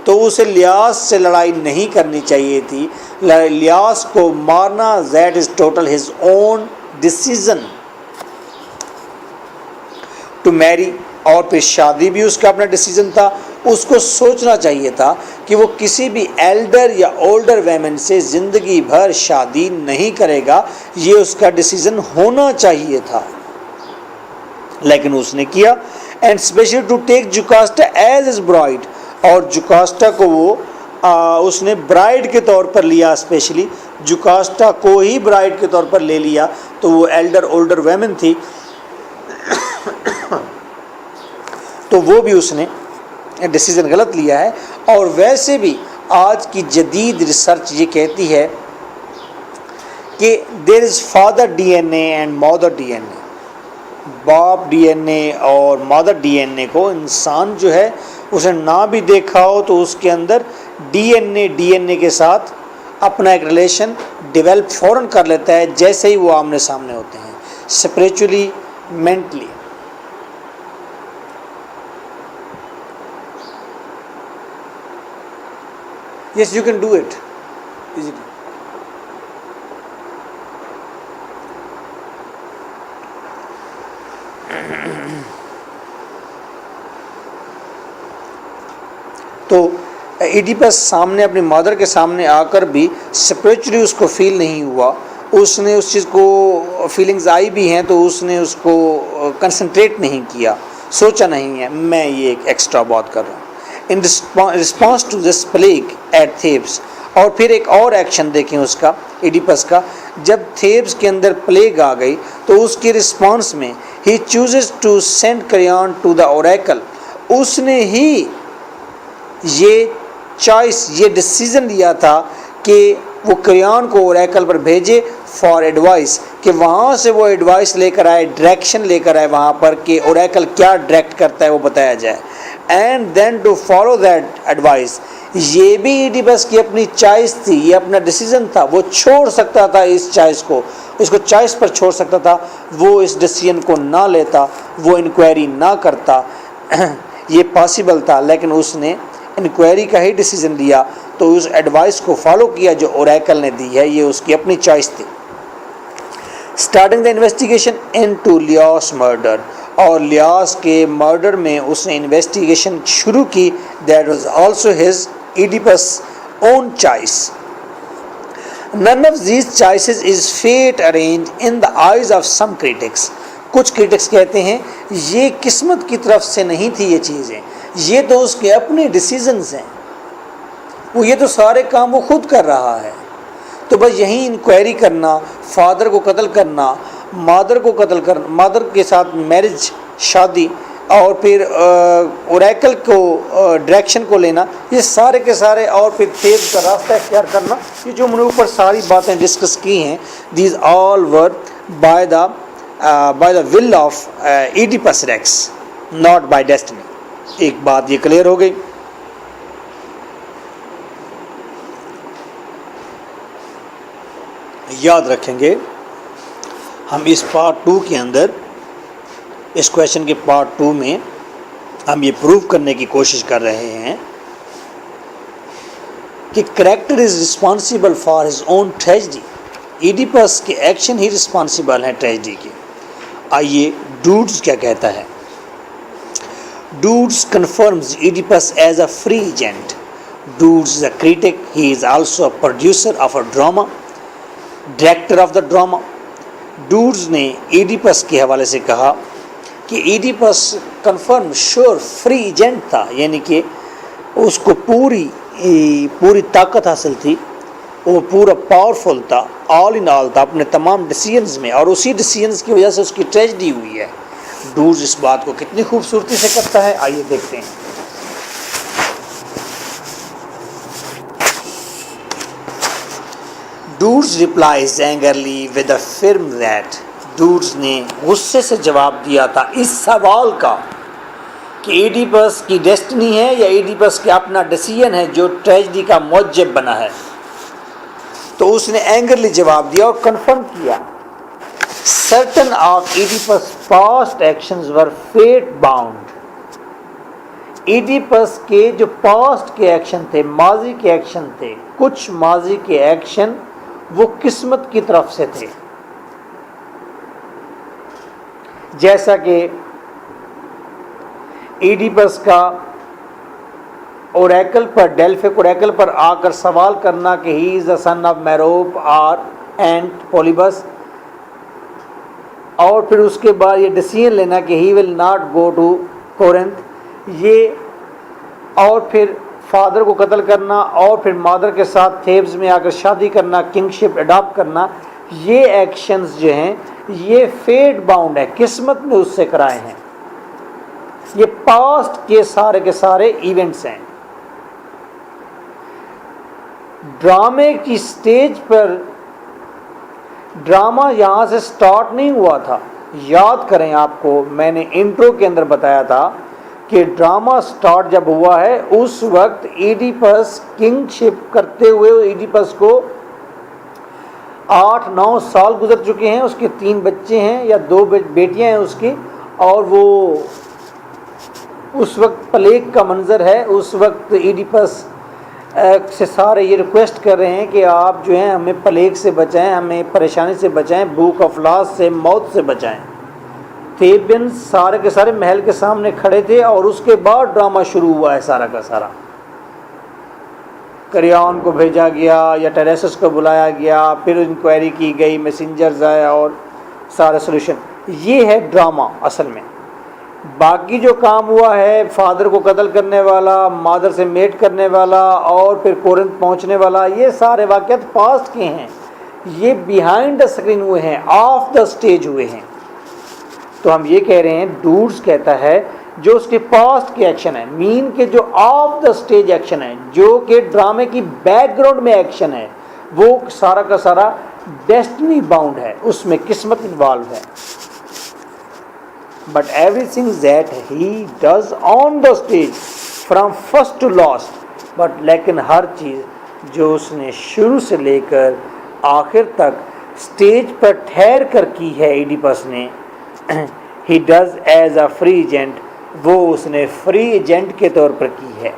تو اسے لیاس سے لڑائی نہیں کرنی چاہیے تھی. لیاس کو مارنا that is total his own decision. To marry, اور پھر شادی بھی اس کا اپنا ڈیسیژن تھا. اس کو سوچنا چاہیے تھا کہ وہ کسی بھی ایلڈر یا اولڈر ویمن سے زندگی بھر شادی نہیں کرے گا. یہ اس کا ڈیسیژن ہونا چاہیے تھا, لیکن اس نے کیا. And especially to take Jocasta as his bride, اور جوکاسٹا کو وہ اس نے برائڈ کے طور پر لیا. اسپیشلی جوکاسٹا کو ہی برائڈ کے طور پر لے لیا. تو وہ ایلڈر اولڈر ویمن تھی, تو وہ بھی اس نے ڈیسیژن غلط لیا ہے. اور ویسے بھی آج کی جدید ریسرچ یہ کہتی ہے کہ there is father D N A and mother D N A. باپ ڈی این اے اور مادر ڈی این اے کو انسان جو ہے اسے نہ بھی دیکھا ہو تو اس کے اندر ڈی این اے کے ساتھ اپنا ایک ریلیشن ڈیولپ فوراً کر لیتا ہے جیسے ہی وہ آمنے سامنے ہوتے ہیں, spiritually, mentally. Yes, you can do it easily. تو ایڈیپس سامنے اپنی مادر کے سامنے آ کر بھی اسپریچولی اس کو فیل نہیں ہوا. اس نے اس چیز کو فیلنگز آئی بھی ہیں تو اس نے اس کو کنسنٹریٹ نہیں کیا, سوچا نہیں ہے میں یہ ایک ایکسٹرا بات کر رہا ہوں. In response to this plague at Thebes, اور پھر ایک اور ایکشن دیکھیں اس کا, ایڈیپس کا. جب تھیبس کے اندر پلیگ آ گئی تو اس کے رسپانس میں he chooses to send Creon to the oracle. اس نے ہی یہ چوائس, یہ ڈیسیژن لیا تھا کہ وہ کریان کو اوریکل پر بھیجے فار ایڈوائس, کہ وہاں سے وہ ایڈوائس لے کر آئے, ڈائریکشن لے کر آئے وہاں پر کہ اوریکل کیا ڈائریکٹ کرتا ہے وہ بتایا جائے. And then to follow that advice. یہ بھی ایڈیپس کی اپنی چوائس تھی, یہ اپنا ڈیسیژن تھا. وہ چھوڑ سکتا تھا اس چوائس کو, اس کو چوائس پر چھوڑ سکتا تھا. وہ اس ڈیسیژن کو نہ لیتا, وہ انکوائری نہ کرتا, یہ پاسبل تھا. لیکن اس نے انکوائری کا ہی ڈیسیژن لیا, تو اس ایڈوائس کو فالو کیا جو اوریکل نے دی ہے. یہ اس کی اپنی چوائس تھی. Starting the investigation into Laius murder, اور لیاس کے مرڈر میں اس نے انویسٹیگیشن شروع کی. That was also his Oedipus own choice. None of these choices is fate arranged in the eyes of some critics. کچھ critics کہتے ہیں یہ قسمت کی طرف سے نہیں تھی یہ چیزیں, یہ تو اس کے اپنے ڈیسیژنز ہیں. وہ یہ تو سارے کام وہ خود کر رہا ہے. تو بس یہیں انکوائری کرنا, فادر کو قتل کرنا, مادر کو قتل کرنا, مادر کے ساتھ میرج شادی اور پھر اوریکل کو ڈائریکشن کو لینا، یہ سارے کے سارے، اور پھر تیز کا راستہ اختیار کرنا، یہ جو میں نے اوپر ساری باتیں ڈسکس کی ہیں، these all were by the will of Oedipus Rex not by destiny. ایک بات یہ کلیئر ہو گئی. یاد رکھیں گے ہم اس پارٹ 2 کے اندر، اس کویشچن کے پارٹ 2 میں ہم یہ پروو کرنے کی کوشش کر رہے ہیں کہ character is responsible for his own tragedy. Oedipus کے ایکشن ہی رسپانسیبل ہیں ٹریجڈی کے. آئیے ڈوڈز کیا کہتا ہے. Dodds confirms Oedipus as a free agent. Dodds is a critic. He is also a producer of a drama, director of the drama. Dodds نے Oedipus کے حوالے سے کہا کہ Oedipus confirm sure free agent تھا، یعنی کہ اس کو پوری طاقت حاصل تھی، وہ پورا پاورفل تھا، آل ان آل تھا اپنے تمام ڈیسیژنز میں، اور اسی ڈیسیژنز کی وجہ سے اس کی ٹریجڈی ہوئی ہے. ڈوڈز اس بات کو کتنی خوبصورتی سے کرتا ہے، آئیے دیکھتے ہیں. Dodds replies angrily with a firm that. Dodds نے غصے سے جواب دیا تھا اس سوال کا کہ ایڈیپس کی ڈیسٹنی ہے یا ایڈیپس کا اپنا ڈیسیژن ہے جو ٹریجڈی کا موجب بنا ہے. تو اس نے اینگرلی جواب دیا اور کنفرم کیا. Certain of Oedipus past actions were fate bound. Oedipus کے جو پاسٹ کے ایکشن تھے، ماضی کے ایکشن تھے، کچھ ماضی کے ایکشن وہ قسمت کی طرف سے تھے. جیسا کہ ایڈیپس کا اوریکل پر، ڈیلفک اوریکل پر آ کر سوال کرنا کہ he is the son of میروپ اور اینٹ پولیبس، اور پھر اس کے بعد یہ ڈیسیژن لینا کہ he will not go to Corinth, یہ، اور پھر فادر کو قتل کرنا، اور پھر مادر کے ساتھ تھیبس میں آ کر شادی کرنا، کنگ شپ اڈاپٹ کرنا، یہ ایکشنز جو ہیں یہ فیٹ باؤنڈ ہے، قسمت نے اس سے کرائے ہیں. یہ پاسٹ کے سارے ایونٹس ہیں. ڈرامے کی سٹیج پر ڈرامہ یہاں سے سٹارٹ نہیں ہوا تھا. یاد کریں، آپ کو میں نے انٹرو کے اندر بتایا تھا کہ ڈرامہ سٹارٹ جب ہوا ہے اس وقت ایڈیپس کنگ شپ کرتے ہوئے، ایڈیپس کو 8-9 سال گزر چکے ہیں. اس کے 3 بچے ہیں یا 2 بیٹیاں ہیں اس کی، اور وہ اس وقت پلیگ کا منظر ہے. اس وقت ایڈیپس سے سارے یہ ریکویسٹ کر رہے ہیں کہ آپ جو ہیں ہمیں پلیگ سے بچائیں، ہمیں پریشانی سے بچائیں، بھوک افلاس سے، موت سے بچائیں. تھیبینز سارے کے سارے محل کے سامنے کھڑے تھے، اور اس کے بعد ڈرامہ شروع ہوا ہے سارا کا سارا. کریون کو بھیجا گیا یا ٹیریسس کو بلایا گیا، پھر انکوائری کی گئی، میسنجرز آئے اور سارا سولوشن. یہ ہے ڈرامہ اصل میں. باقی جو کام ہوا ہے، فادر کو قتل کرنے والا، مادر سے میٹ کرنے والا، اور پھر کورنتھ پہنچنے والا، یہ سارے واقعات پاسٹ کے ہیں. یہ بیہائنڈ دا اسکرین ہوئے ہیں، آف دا اسٹیج ہوئے ہیں. تو ہم یہ کہہ رہے ہیں، ڈوڈز کہتا ہے جو اس کے پاسٹ کے ایکشن ہیں، مین کے جو آف دا اسٹیج ایکشن ہیں، جو کہ ڈرامے کی بیک گراؤنڈ میں ایکشن ہے، وہ سارا کا سارا ڈیسٹنی باؤنڈ ہے، اس میں قسمت انوالو ہے. But everything that he does on the stage from first to last, but لیکن ہر چیز جو اس نے شروع سے لے کر آخر تک اسٹیج پر ٹھہر کر کی ہے ایڈیپس نے، he does as a free agent, وہ اس نے فری ایجنٹ کے طور پر کی ہے.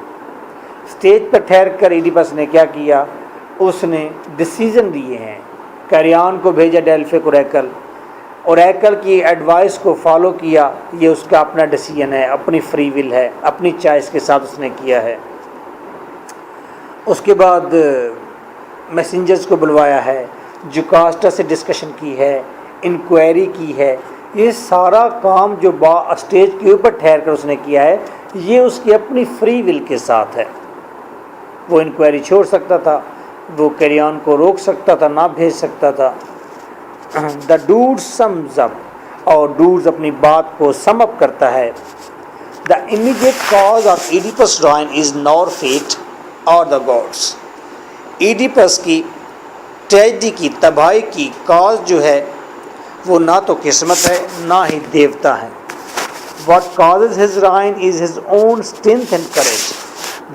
اسٹیج پر ٹھہر کر ایڈیپس نے کیا کیا؟ اس نے ڈیسیژن لیے ہیں. کریون کو بھیجا ڈیلفک اوریکل، اوریکل کی ایڈوائس کو فالو کیا، یہ اس کا اپنا ڈیسیژن ہے، اپنی فری ول ہے، اپنی چوائس کے ساتھ اس نے کیا ہے. اس کے بعد میسنجرز کو بلوایا ہے، جوکاسٹا سے ڈسکشن کی ہے، انکوائری کی ہے. یہ سارا کام جو اسٹیج کے اوپر ٹھہر کر اس نے کیا ہے، یہ اس کی اپنی فری ول کے ساتھ ہے. وہ انکوائری چھوڑ سکتا تھا، وہ کیریون کو روک سکتا تھا، نہ بھیج سکتا تھا. دا ڈوڈ سمز اپ، اور ڈوڈز اپنی بات کو سم اپ کرتا ہے. The immediate cause of Oedipus' ruin is nor fate or the gods. Oedipus کی ٹریجڈی کی تباہی کی کاز جو ہے وہ نہ تو قسمت ہے نہ ہی دیوتا ہے. What causes his ruin is his own strength and courage.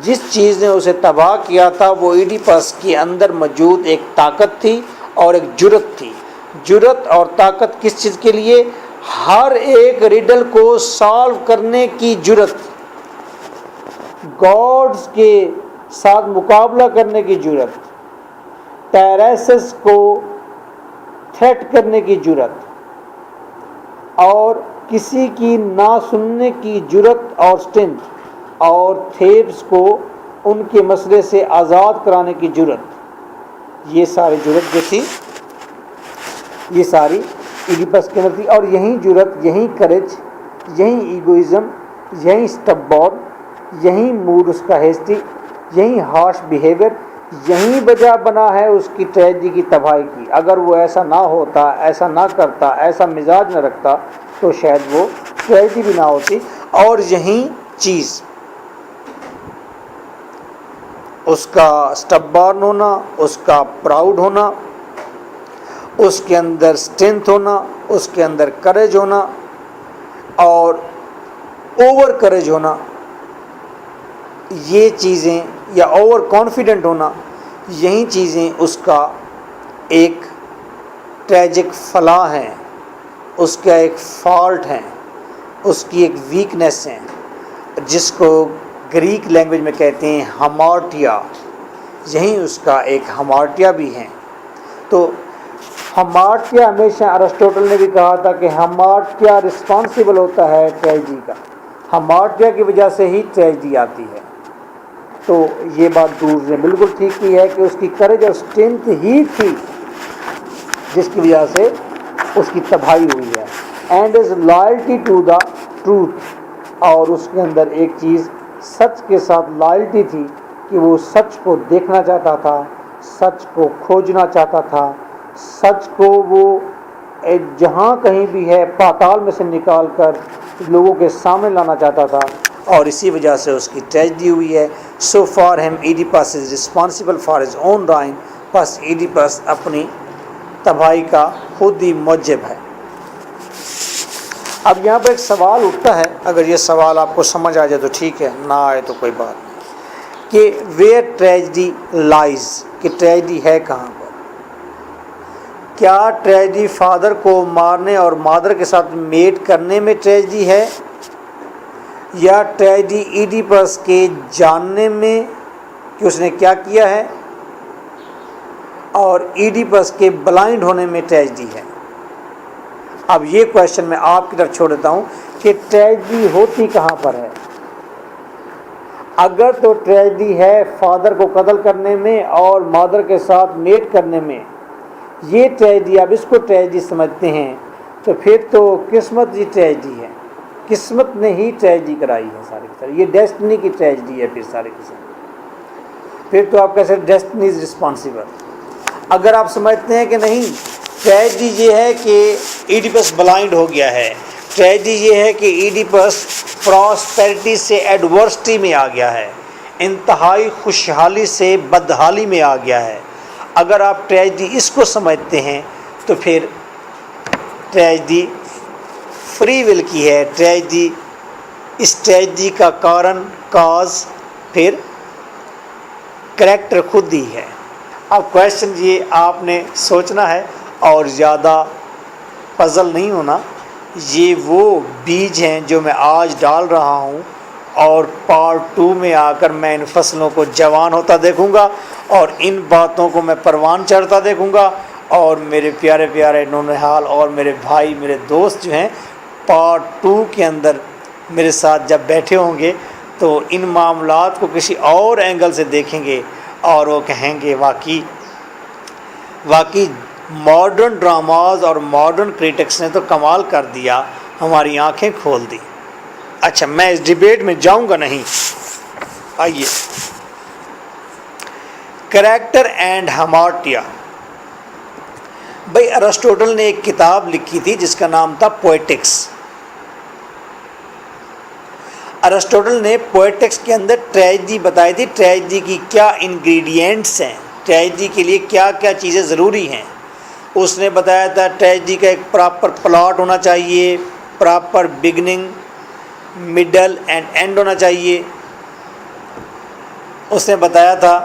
جس چیز نے اسے تباہ کیا تھا وہ ایڈیپس کے اندر موجود ایک طاقت تھی اور ایک جرت تھی. جرت اور طاقت کس چیز کے لیے؟ ہر ایک ریڈل کو سالو کرنے کی جرت، گاڈز کے ساتھ مقابلہ کرنے کی جرت، ٹائریسس کو تھریٹ کرنے کی جرت، اور کسی کی نہ سننے کی جرت اور سٹرنتھ، اور تھیبس کو ان کے مسئلے سے آزاد کرانے کی جرت. یہ ساری جرت جو تھی یہ ساری ایڈیپس کے اندر تھی. اور یہی جرت، یہی کریج، یہی ایگوئزم، یہی اسٹبورن، یہی موڈ اس کا ہیسٹی، یہی ہارش بیہیویئر، یہی وجہ بنا ہے اس کی ٹریجڈی کی تباہی کی. اگر وہ ایسا نہ ہوتا، ایسا نہ کرتا، ایسا مزاج نہ رکھتا تو شاید وہ ٹریجڈی بھی نہ ہوتی. اور یہی چیز اس کا اسٹبورن ہونا، اس کا پراؤڈ ہونا، اس کے اندر اسٹرینتھ ہونا، اس کے اندر کریج ہونا اور اوور کریج ہونا، یہ چیزیں، یا اوور کانفیڈنٹ ہونا، یہی چیزیں اس کا ایک ٹریجک فلاح ہیں، اس کا ایک فالٹ ہیں، اس کی ایک ویکنیس ہیں، جس کو گریک لینگویج میں کہتے ہیں ہمارٹیا. یہی اس کا ایک ہمارٹیا بھی ہیں. تو ہمارٹیا ہمیشہ ارسطوٹل نے بھی کہا تھا کہ ہمارٹیا رسپانسیبل ہوتا ہے ٹریجڈی کا، ہمارٹیا کی وجہ سے ہی ٹریجڈی آتی ہے. تو یہ بات دور سے بالکل ٹھیک کی ہے کہ اس کی کریج اور اسٹرینتھ ہی تھی جس کی وجہ سے اس کی تباہی ہوئی ہے. And is loyalty to the truth, اور اس کے اندر ایک چیز سچ کے ساتھ لائلٹی تھی کہ وہ سچ کو دیکھنا چاہتا تھا، سچ کو کھوجنا چاہتا تھا، سچ کو وہ جہاں کہیں بھی ہے پاتال میں سے نکال کر لوگوں کے سامنے لانا چاہتا تھا، اور اسی وجہ سے اس کی ٹریجڈی ہوئی ہے. So for him Oedipus is responsible for his own ruin. بس ایڈیپس اپنی تباہی کا خود ہی موجب ہے. اب یہاں پر ایک سوال اٹھتا ہے، اگر یہ سوال آپ کو سمجھ آ جائے تو ٹھیک ہے، نہ آئے تو کوئی بات نہیں، کہ ویئر ٹریجڈی لائز، کہ ٹریجڈی ہے کہاں پر؟ کیا ٹریجڈی فادر کو مارنے اور مادر کے ساتھ میٹ کرنے میں ٹریجڈی ہے، یا ٹریجڈی ایڈیپس کے جاننے میں کہ اس نے کیا کیا ہے، اور ایڈیپس کے بلائنڈ ہونے میں ٹریجڈی ہے؟ اب یہ کویشچن میں آپ کی طرف چھوڑ دیتا ہوں کہ ٹریجڈی ہوتی کہاں پر ہے. اگر تو ٹریجڈی ہے فادر کو قتل کرنے میں اور مادر کے ساتھ میٹ کرنے میں، یہ ٹریجڈی، اب اس کو ٹریجڈی سمجھتے ہیں، تو پھر تو قسمت ہی ٹریجڈی ہے. قسمت نے ہی ٹریجڈی کرائی ہے ساری کی ساری. یہ ڈیسٹنی کی ٹریجڈی ہے پھر سارے کی ساری. پھر تو آپ کیسے ڈیسٹنی از رسپانسبل. اگر آپ سمجھتے ہیں کہ نہیں، ٹریجڈی یہ ہے کہ ایڈیپس بلائنڈ ہو گیا ہے، ٹریجڈی یہ ہے کہ ایڈیپس پراسپیرٹی سے ایڈورسٹی میں آ گیا ہے، انتہائی خوشحالی سے بدحالی میں آ گیا ہے، اگر آپ ٹریجڈی اس کو سمجھتے ہیں تو پھر ٹریجڈی فری ول کی ہے. ٹریجڈی، اس ٹریجڈی کا کارن، کاز، پھر کریکٹر خود ہی ہے. اب کویشچن یہ آپ نے سوچنا ہے اور زیادہ پزل نہیں ہونا. یہ وہ بیج ہیں جو میں آج ڈال رہا ہوں، اور پارٹ 2 میں آ کر میں ان فصلوں کو جوان ہوتا دیکھوں گا، اور ان باتوں کو میں پروان چڑھتا دیکھوں گا. اور میرے پیارے پیارے نونہال اور میرے بھائی، میرے دوست جو ہیں، پارٹ 2 کے اندر میرے ساتھ جب بیٹھے ہوں گے تو ان معاملات کو کسی اور اینگل سے دیکھیں گے، اور وہ کہیں گے واقعی ماڈرن ڈراماز اور ماڈرن کریٹکس نے تو کمال کر دیا، ہماری آنکھیں کھول دی. اچھا، میں اس ڈیبیٹ میں جاؤں گا نہیں. آئیے، کریکٹر اینڈ ہمارٹیا. بھائی ارسطوٹل نے ایک کتاب لکھی تھی جس کا نام تھا پوئٹکس. ارسطوٹل نے پوئٹکس کے اندر ٹریجڈی بتائی تھی، ٹریجڈی کی کیا انگریڈینٹس ہیں، ٹریجڈی کے لیے کیا کیا چیزیں ضروری ہیں. اس نے بتایا تھا ٹریجڈی کا ایک پراپر پلاٹ ہونا چاہیے، proper beginning, middle and and ہونا چاہیے. اس نے بتایا تھا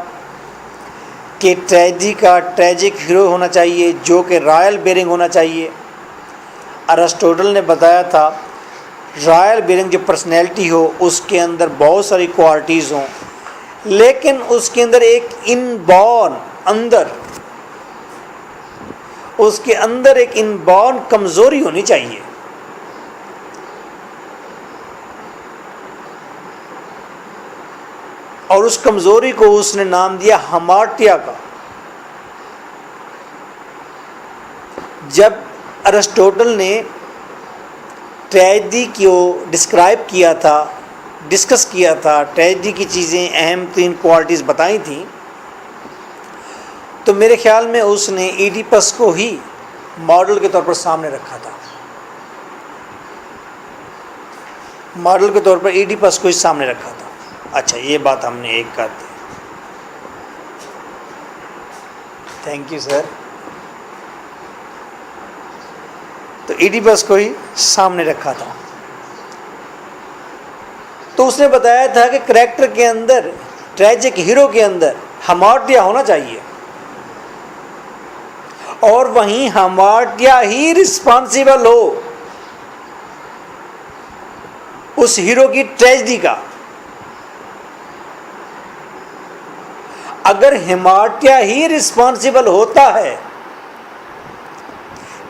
کہ ٹریجڈی کا ٹریجک ہیرو ہونا چاہیے جو کہ رائل بیئرنگ ہونا چاہیے. ارسطوٹل نے بتایا تھا رائل بیئرنگ جو پرسنالٹی ہو اس کے اندر بہت ساری کوالٹیز ہوں، لیکن اس کے اندر ایک اس کے اندر ایک انبورن کمزوری ہونی چاہیے. اور اس کمزوری کو اس نے نام دیا ہمارٹیا کا. جب ارسطوٹل نے ٹریجڈی کو ڈسکرائب کیا تھا، ڈسکس کیا تھا، ٹریجڈی کی چیزیں اہم ترین کوالٹیز بتائی تھیں، تو میرے خیال میں اس نے ایڈیپس کو ہی ماڈل کے طور پر سامنے رکھا تھا. ماڈل کے طور پر ایڈیپس کو ہی سامنے رکھا تھا. اچھا، یہ بات ہم نے ایک کر دی. Thank you sir. تو ایڈیپس کو ہی سامنے رکھا تھا. تو اس نے بتایا تھا کہ کریکٹر کے اندر، ٹریجک ہیرو کے اندر ہمارٹیا ہونا چاہیے، اور وہیں ہمارٹیا ہی رسپانسیبل ہو اس ہیرو کی ٹریجڈی کا. اگر ہمارٹیا ہی رسپانسیبل ہوتا ہے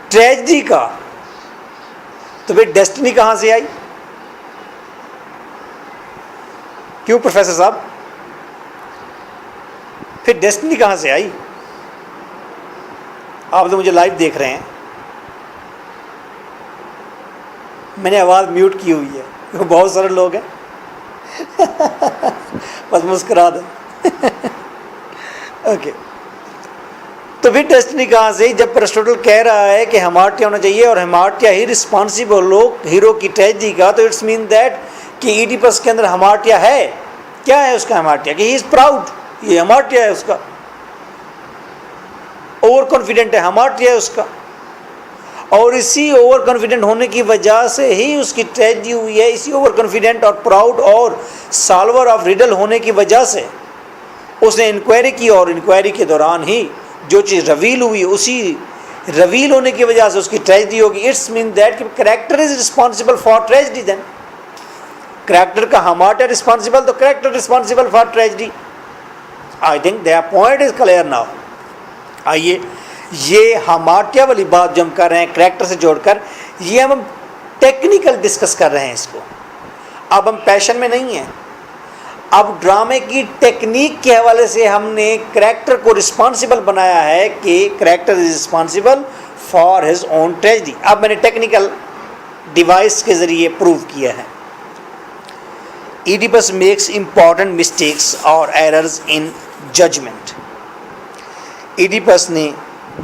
ٹریجڈی کا، تو پھر ڈیسٹنی کہاں سے آئی؟ کیوں پروفیسر صاحب، پھر ڈیسٹنی کہاں سے آئی؟ آپ تو مجھے لائیو دیکھ رہے ہیں، میں نے آواز میوٹ کی ہوئی ہے، بہت سارے لوگ ہیں بس مسکرا دیں. اوکے، تو پھر ڈیسٹنی کہاں سے؟ جب ارسطوٹل کہہ رہا ہے کہ ہمارٹیا ہونا چاہیے اور ہمارٹیا ہی رسپانسیبل ہو ہیرو کی ٹریجڈی کا، تو اٹس مین دیٹ کہ ایڈیپس کے اندر ہمارٹیا ہے. کیا ہے اس کا ہمارٹیا؟ کہ ہی از پراؤڈ، یہ ہمارٹیا ہے اس کا، اوور کانفیڈنٹ ہے، ہمارٹیا ہے اس کا. اور اسی اوور کانفیڈنٹ ہونے کی وجہ سے ہی اس کی ٹریجڈی ہوئی ہے. اسی اوور کانفیڈنٹ اور پراؤڈ اور سالور آف ریڈل ہونے کی وجہ سے اس نے انکوائری کی، اور انکوائری کے دوران ہی جو چیز ریویل ہوئی، اسی ریویل ہونے کی وجہ سے اس کی ٹریجڈی ہوگی. اٹس مین دیٹ کہ character is responsible for tragedy. Then character کا ہمارٹیا رسپانسیبل، تو character responsible for tragedy. I think their point is clear now. آئیے، یہ ہمارٹیا والی بات جو ہم کر رہے ہیں کریکٹر سے جوڑ کر، یہ ہم ٹیکنیکل ڈسکس کر رہے ہیں اس کو. اب ہم پیشن میں نہیں ہیں، اب ڈرامے کی ٹیکنیک کے حوالے سے ہم نے کریکٹر کو رسپانسیبل بنایا ہے کہ character is responsible for his own tragedy. اب میں نے ٹیکنیکل ڈیوائس کے ذریعے پروو کیا ہے. ایڈیپس میکس امپورٹنٹ مسٹیکس اور ایررز ان ججمنٹ. ایڈیپس نے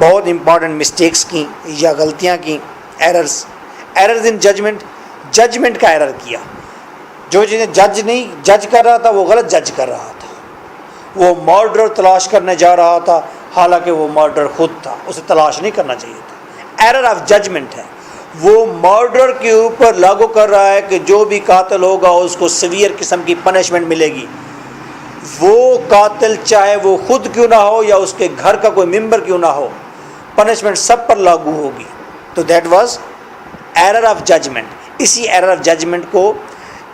بہت امپورٹنٹ مسٹیکس کی یا غلطیاں کی، ایررز ان ججمنٹ کا ایرر کیا. جو چیزیں جج کر رہا تھا وہ غلط جج کر رہا تھا. وہ مرڈر تلاش کرنے جا رہا تھا، حالانکہ وہ مرڈر خود تھا، اسے تلاش نہیں کرنا چاہیے تھا. ایرر آف ججمنٹ ہے. وہ مرڈر کے اوپر لاگو کر رہا ہے کہ جو بھی قاتل ہوگا اس کو سیویئر قسم کی پنشمنٹ ملے گی. وہ قاتل چاہے وہ خود کیوں نہ ہو یا اس کے گھر کا کوئی ممبر کیوں نہ ہو، پنشمنٹ سب پر لاگو ہوگی. تو that was error of judgement. اسی ایرر آف ججمنٹ کو،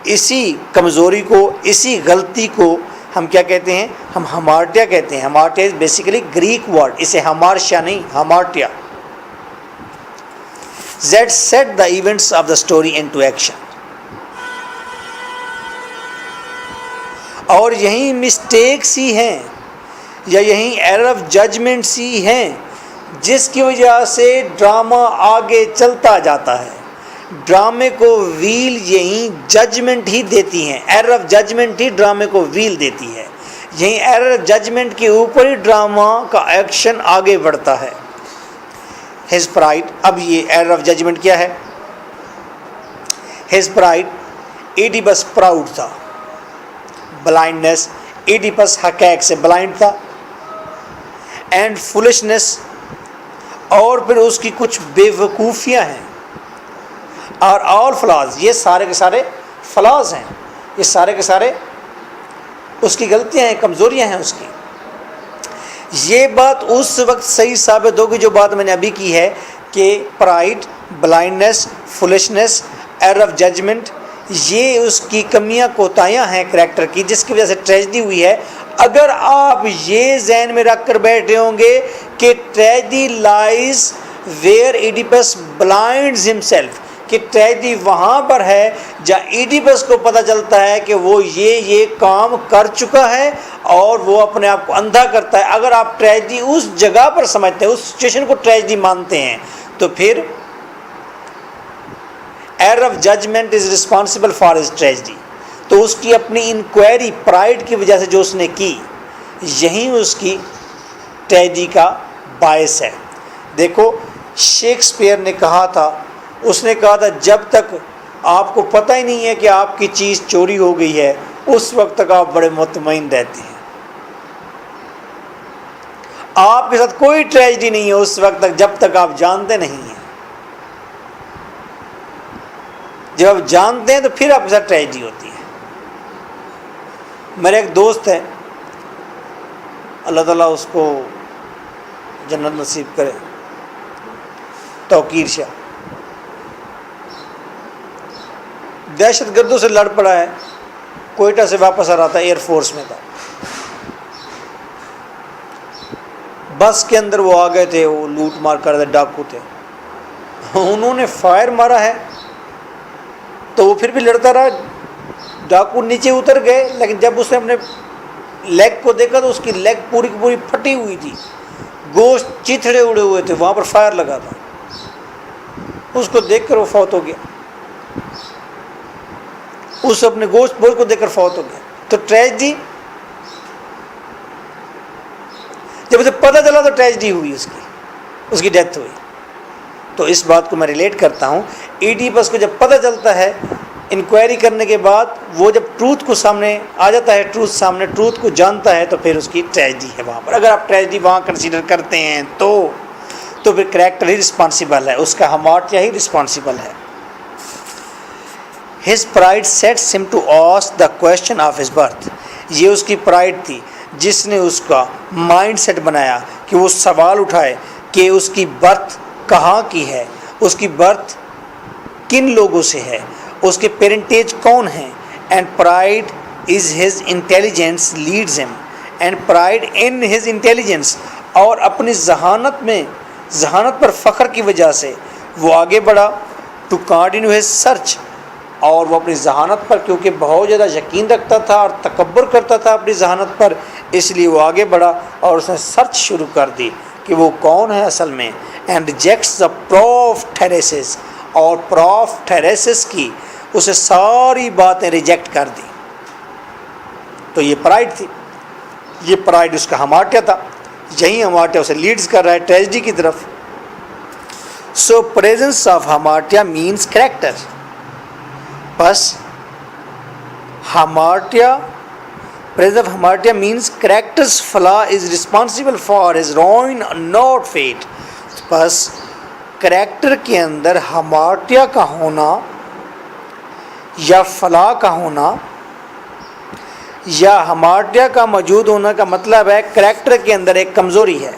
اسی کمزوری کو، اسی غلطی کو ہم کیا کہتے ہیں؟ ہم ہمارٹیا کہتے ہیں. ہمارٹیا از بیسیکلی گریک ورڈ، اسے ہمارشیا نہیں، ہمارٹیا. that set the events of the story into action. اور یہی مسٹیکس ہی ہیں یا یہی ایرر آف ججمنٹس ہی ہیں جس کی وجہ سے ڈرامہ آگے چلتا جاتا ہے. ڈرامے کو ویل یہی ججمنٹ ہی دیتی ہیں. ایرر آف ججمنٹ ہی ڈرامے کو ویل دیتی ہے. یہی ایرر آف ججمنٹ کے اوپر ہی ڈرامہ کا ایکشن آگے بڑھتا ہے. His pride. اب یہ ایرر آف ججمنٹ کیا ہے؟ ہز پرائڈ ایڈیپس پراؤڈ تھا. بلائنڈنس, ایڈیپس حقائق سے بلائنڈ تھا. اینڈ فولشنس, اور پھر اس کی کچھ بے وقوفیاں ہیں. اور آل فلاز, یہ سارے کے سارے فلاز ہیں, یہ سارے کے سارے اس کی غلطیاں ہیں, کمزوریاں ہیں اس کی. یہ بات اس وقت صحیح ثابت ہوگی جو بات میں نے ابھی کی ہے کہ pride, blindness, foolishness, error of judgement, یہ اس کی کمیاں کوتاہیاں ہیں کریکٹر کی, جس کی وجہ سے ٹریجڈی ہوئی ہے. اگر آپ یہ ذہن میں رکھ کر بیٹھے ہوں گے کہ tragedy lies where Oedipus blinds himself, کہ ٹریجڈی وہاں پر ہے جہاں ایڈیپس کو پتہ چلتا ہے کہ وہ یہ کام کر چکا ہے اور وہ اپنے آپ کو اندھا کرتا ہے. اگر آپ ٹریجڈی اس جگہ پر سمجھتے ہیں, اس سچویشن کو ٹریجڈی مانتے ہیں, تو پھر error of judgement is responsible for his tragedy. تو اس کی اپنی انکوائری پرائڈ کی وجہ سے جو اس نے کی, یہی اس کی ٹریجڈی کا باعث ہے. دیکھو شیکسپیئر نے کہا تھا, اس نے کہا تھا جب تک آپ کو پتہ ہی نہیں ہے کہ آپ کی چیز چوری ہو گئی ہے, اس وقت تک آپ بڑے مطمئن رہتے ہیں. آپ کے ساتھ کوئی ٹریجڈی نہیں ہے اس وقت تک جب تک آپ جانتے نہیں ہیں. جب آپ جانتے ہیں تو پھر آپ کے ساتھ ٹریجڈی ہوتی ہے. میرا ایک دوست ہے, اللہ تعالیٰ اس کو جنت نصیب کرے, توقیر شاہ, دہشت گردوں سے لڑ پڑا ہے, کوئٹہ سے واپس آ رہا تھا, ایئر فورس میں تھا. بس کے اندر وہ آ گئے تھے, وہ لوٹ مار کر رہے تھے, ڈاکو تھے. انہوں نے فائر مارا ہے تو وہ پھر بھی لڑتا رہا. ڈاکو نیچے اتر گئے, لیکن جب اس نے اپنے لیگ کو دیکھا تو اس کی لیگ پوری کی پوری پھٹی ہوئی تھی, گوشت چیتھڑے اڑے ہوئے تھے, وہاں پر فائر لگا تھا. اس کو دیکھ کر وہ فوت ہو گیا, اس اپنے گوشت بوجھ کو دیکھ کر فوت ہو گیا. تو ٹریجڈی جب اسے پتہ چلا تو ٹریجڈی ہوئی, اس کی ڈیتھ ہوئی. تو اس بات کو میں ریلیٹ کرتا ہوں. ایڈیپس کو جب پتہ چلتا ہے انکوائری کرنے کے بعد, وہ جب ٹروتھ کو سامنے آ جاتا ہے, ٹروتھ کو جانتا ہے, تو پھر اس کی ٹریجڈی ہے وہاں پر. اگر آپ ٹریجڈی وہاں کنسیڈر کرتے ہیں تو پھر کریکٹر ہی رسپانسیبل ہے, اس کا ہمارٹیا ہی رسپانسیبل ہے. His pride sets him to ask the question of his birth. یہ اس کی پرائڈ تھی جس نے اس کا مائنڈ سیٹ بنایا کہ وہ سوال اٹھائے کہ اس کی برتھ کہاں کی ہے, اس کی برتھ کن لوگوں سے ہے, اس کے پیرنٹیج کون ہیں. And pride is his intelligence leads him, and pride in his intelligence, اور اپنی ذہانت پر فخر کی وجہ سے وہ آگے بڑھا. ٹو کنٹینیو ہز سرچ, اور وہ اپنی ذہانت پر کیونکہ بہت زیادہ یقین رکھتا تھا اور تکبر کرتا تھا اپنی ذہانت پر, اس لیے وہ آگے بڑھا اور اس نے سرچ شروع کر دی کہ وہ کون ہے اصل میں. اینڈ ریجیکٹس دا پروف تھیریسس, اور پروف تھیریسس کی اسے ساری باتیں ریجیکٹ کر دی. تو یہ پرائڈ تھی, یہ پرائڈ اس کا ہمارٹیا تھا, یہی ہمارٹیا اسے لیڈز کر رہا ہے ٹریجڈی کی طرف. سو پریزنس آف ہمارٹیا مینس کریکٹر. بس ہمارٹیا, presence of hamartia means character's flaw is responsible for his ruin, not fate. بس کریکٹر کے اندر ہمارٹیا کا ہونا یا فلاح کا ہونا یا ہمارٹیا کا موجود ہونا کا مطلب ہے کریکٹر کے اندر ایک کمزوری ہے,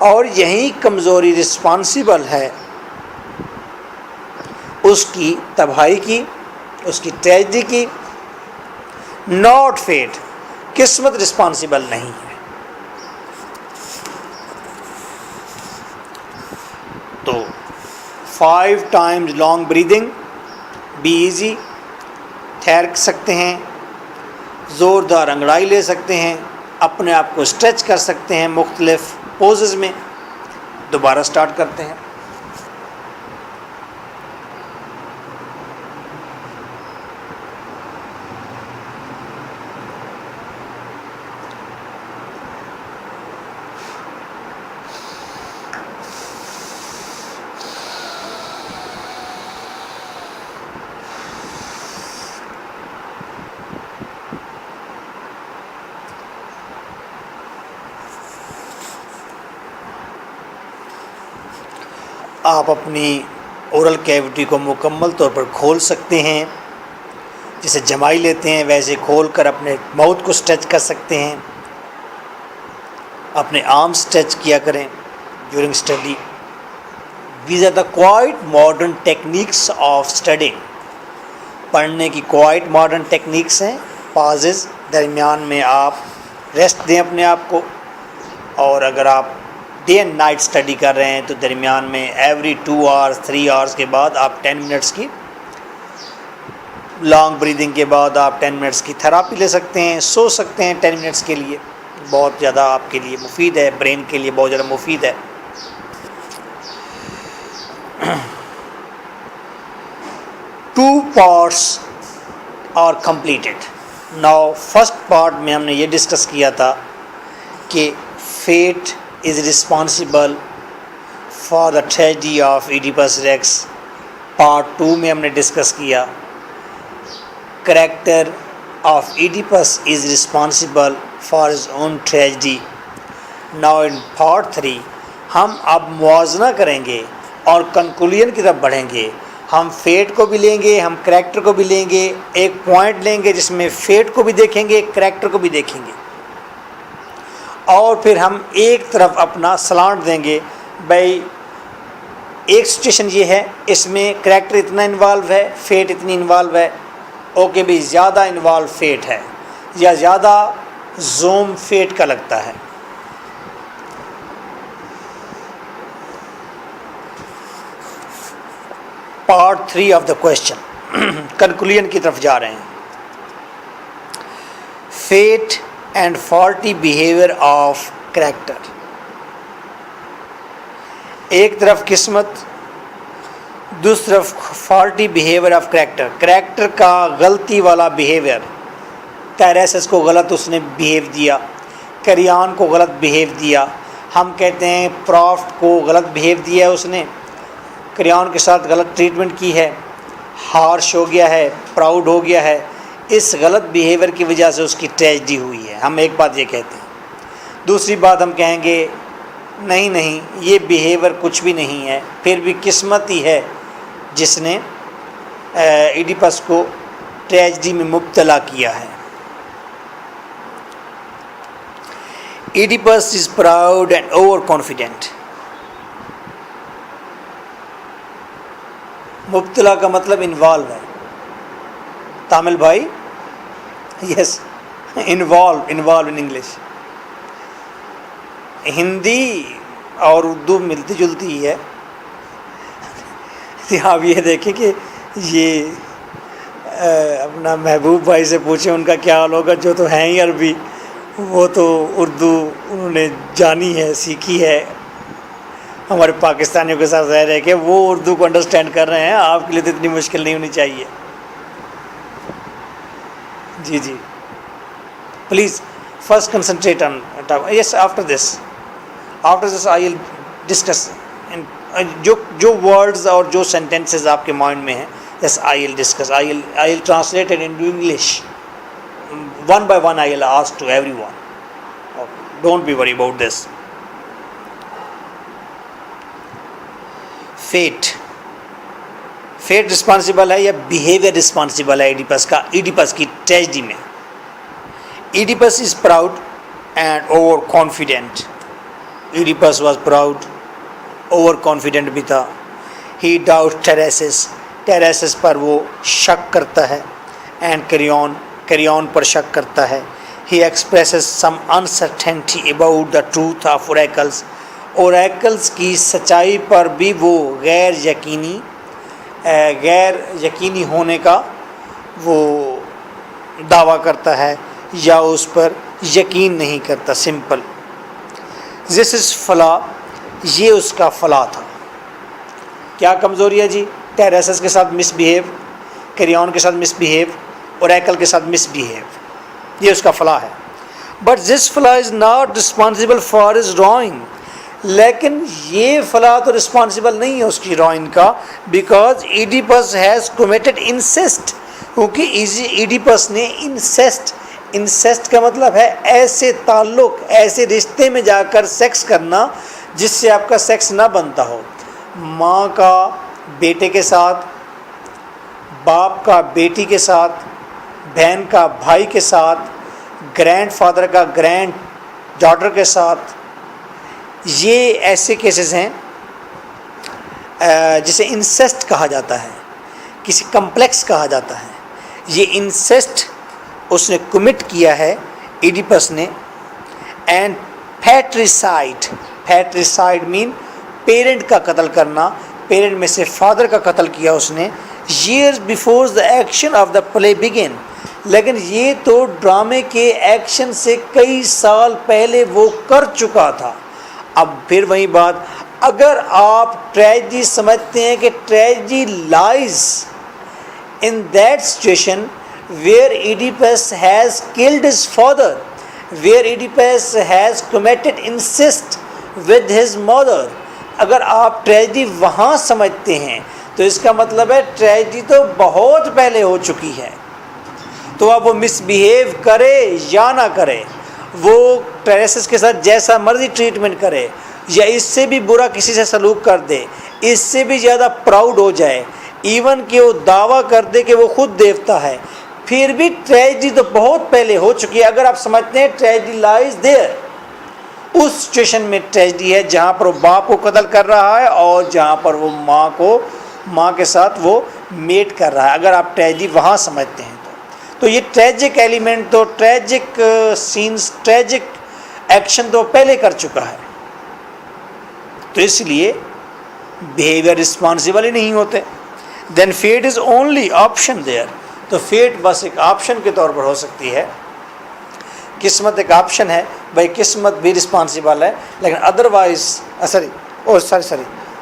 اور یہی کمزوری رسپانسیبل ہے اس کی تباہی کی, اس کی ٹریجڈی کی. ناٹ فیٹ, قسمت رسپانسیبل نہیں ہے. تو 5 times long breathing, be easy, ٹھہر سکتے ہیں, زوردار انگڑائی لے سکتے ہیں, اپنے آپ کو اسٹریچ کر سکتے ہیں مختلف پوزز میں. دوبارہ سٹارٹ کرتے ہیں. آپ اپنی اورل کیوٹی کو مکمل طور پر کھول سکتے ہیں، جیسے جمائی لیتے ہیں ویسے کھول کر اپنے ماؤتھ کو اسٹریچ کر سکتے ہیں، اپنے آرم اسٹریچ کیا کریں during study. These are the quite modern techniques of studying. پڑھنے کی کوائٹ ماڈرن ٹیکنیکس ہیں. پازز، درمیان میں آپ ریسٹ دیں اپنے آپ کو، اور اگر آپ ڈے اینڈ نائٹ اسٹڈی کر رہے ہیں تو درمیان میں ایوری 2 آورس 3 آورس کے بعد آپ 10 منٹس کی لانگ بریدنگ کے بعد آپ 10 منٹس کی تھراپی لے سکتے ہیں. سو سکتے ہیں 10 منٹس کے لیے، بہت زیادہ آپ کے لیے مفید ہے، برین کے لیے بہت زیادہ مفید ہے. Two parts are completed. Now first part میں ہم نے یہ ڈسکس کیا تھا کہ fate is responsible for the tragedy of Oedipus Rex. Part 2 میں ہم نے ڈسکس کیا character of Oedipus is responsible for his own tragedy. Now in part 3 ہم اب موازنہ کریں گے اور کنکلوژن کی طرف بڑھیں گے. ہم فیٹ کو بھی لیں گے، ہم کریکٹر کو بھی لیں گے، ایک پوائنٹ لیں گے جس میں فیٹ کو بھی دیکھیں گے، کریکٹر کو بھی دیکھیں گے، اور پھر ہم ایک طرف اپنا سلانٹ دیں گے. بھائی ایک سچویشن یہ ہے، اس میں کریکٹر اتنا انوالو ہے، فیٹ اتنی انوالو ہے، اوکے بھائی زیادہ انوالو فیٹ ہے یا زیادہ زوم فیٹ کا لگتا ہے. Part 3 of the question, conclusion کی طرف جا رہے ہیں. Fate and faulty behaviour of character. ایک طرف قسمت، دوسری طرف faulty behaviour of character. Character کا غلطی والا بیہیویئر، ٹائریسس کو غلط اس نے بیہیو دیا، کریان کو غلط بیہیو دیا. ہم کہتے ہیں پرافٹ کو غلط بیہیو دیا ہے، اس نے کریان کے ساتھ غلط ٹریٹمنٹ کی ہے، ہارش ہو گیا ہے، پراؤڈ ہو گیا ہے. اس غلط بیہیویئر کی وجہ سے اس کی ٹریجڈی ہوئی ہے. ہم ایک بات یہ کہتے ہیں. دوسری بات ہم کہیں گے نہیں یہ بیہیویئر کچھ بھی نہیں ہے، پھر بھی قسمت ہی ہے جس نے ایڈیپس کو ٹریجڈی میں مبتلا کیا ہے. Oedipus is proud and over confident. مبتلا کا مطلب انوالو ہے. تامل بھائی، یس، انوالو ان انگلش. ہندی اور اردو ملتی جلتی ہی ہے. آپ یہ دیکھیں کہ یہ اپنا محبوب بھائی سے پوچھیں ان کا کیا حال ہوگا، جو تو ہیں ہی عربی، وہ تو اردو انہوں نے جانی ہے، سیکھی ہے. ہمارے پاکستانیوں کے ساتھ ظاہر ہے کہ وہ اردو کو انڈرسٹینڈ کر رہے ہیں. آپ کے لیے تو اتنی مشکل نہیں ہونی چاہیے. جی please first concentrate on yes. After this I will discuss جو ورڈز اور جو سینٹینسز آپ کے مائنڈ میں ہیں. Yes I will discuss. I will translate it into English. One by one I will ask to every one. Don't be worry about this. Fate responsible ہے یا behaviour responsible ہے Oedipus کا؟ Oedipus کی tragedy میں Oedipus is proud and over confident. Oedipus was proud, over confident بھی تھا. ہی doubt ٹیریسس پر وہ شک کرتا ہے، اینڈ کریون پر شک کرتا ہے. He expresses some uncertainty about the truth of oracles کی سچائی پر بھی وہ غیر یقینی ہونے کا وہ دعویٰ کرتا ہے یا اس پر یقین نہیں کرتا. سمپل. دس از فلا، یہ اس کا فلا تھا. کیا کمزوری ہے جی؟ ٹیریسس کے ساتھ مس بیہیو، کریون کے ساتھ مس بیہیو، اوریکل کے ساتھ مس بیہیو، یہ اس کا فلا ہے. بٹ دس فلا is not responsible for his drawing. لیکن یہ فلا تو رسپانسبل نہیں ہے اس کی ڈرائنگ کا، because Oedipus has committed insist. کیونکہ ایڈیپس نے انسیسٹ کا مطلب ہے ایسے تعلق، ایسے رشتے میں جا کر سیکس کرنا جس سے آپ کا سیکس نہ بنتا ہو. ماں کا بیٹے کے ساتھ، باپ کا بیٹی کے ساتھ، بہن کا بھائی کے ساتھ، گرینڈ فادر کا گرینڈ ڈاٹر کے ساتھ. یہ ایسے کیسز ہیں جسے انسیسٹ کہا جاتا ہے، کسی کمپلیکس کہا جاتا ہے. یہ انسیسٹ اس نے کمٹ کیا ہے ایڈیپس نے. اینڈ پیٹریسائڈ مین پیرنٹ کا قتل کرنا، پیرنٹ میں سے فادر کا قتل کیا اس نے. years before the action of the play begin. لیکن یہ تو ڈرامے کے ایکشن سے کئی سال پہلے وہ کر چکا تھا. اب پھر وہی بات، اگر آپ ٹریجڈی سمجھتے ہیں کہ tragedy لائز in that situation where Oedipus has killed his father, where Oedipus has committed incest with his mother, اگر آپ ٹریجڈی وہاں سمجھتے ہیں تو اس کا مطلب ہے ٹریجڈی تو بہت پہلے ہو چکی ہے. تو اب وہ مس بیہیو کرے یا نہ کرے، وہ ٹیریسس کے ساتھ جیسا مرضی ٹریٹمنٹ کرے، یا اس سے بھی برا کسی سے سلوک کر دے، اس سے بھی زیادہ پراؤڈ ہو جائے، ایون کہ وہ دعویٰ کر دے کہ وہ خود دیوتا ہے، پھر بھی ٹریجڈی تو بہت پہلے ہو چکی ہے. اگر آپ سمجھتے ہیں ٹریجڈی لائز دیئر، اس سچویشن میں ٹریجڈی ہے جہاں پر وہ باپ کو قتل کر رہا ہے اور جہاں پر وہ ماں کے ساتھ وہ میٹ کر رہا ہے. اگر آپ ٹریجڈی وہاں سمجھتے ہیں تو یہ ٹریجک ایلیمنٹ تو ٹریجک سینس، ٹریجک ایکشن تو پہلے کر چکا ہے. تو اس لیے بیہیویئر رسپانسیبل ہی نہیں ہوتے. Then fate is only option there. تو فیٹ بس ایک آپشن کے طور پر ہو سکتی ہے. قسمت ایک آپشن ہے، بھائی قسمت بھی رسپانسیبل ہے، لیکن otherwise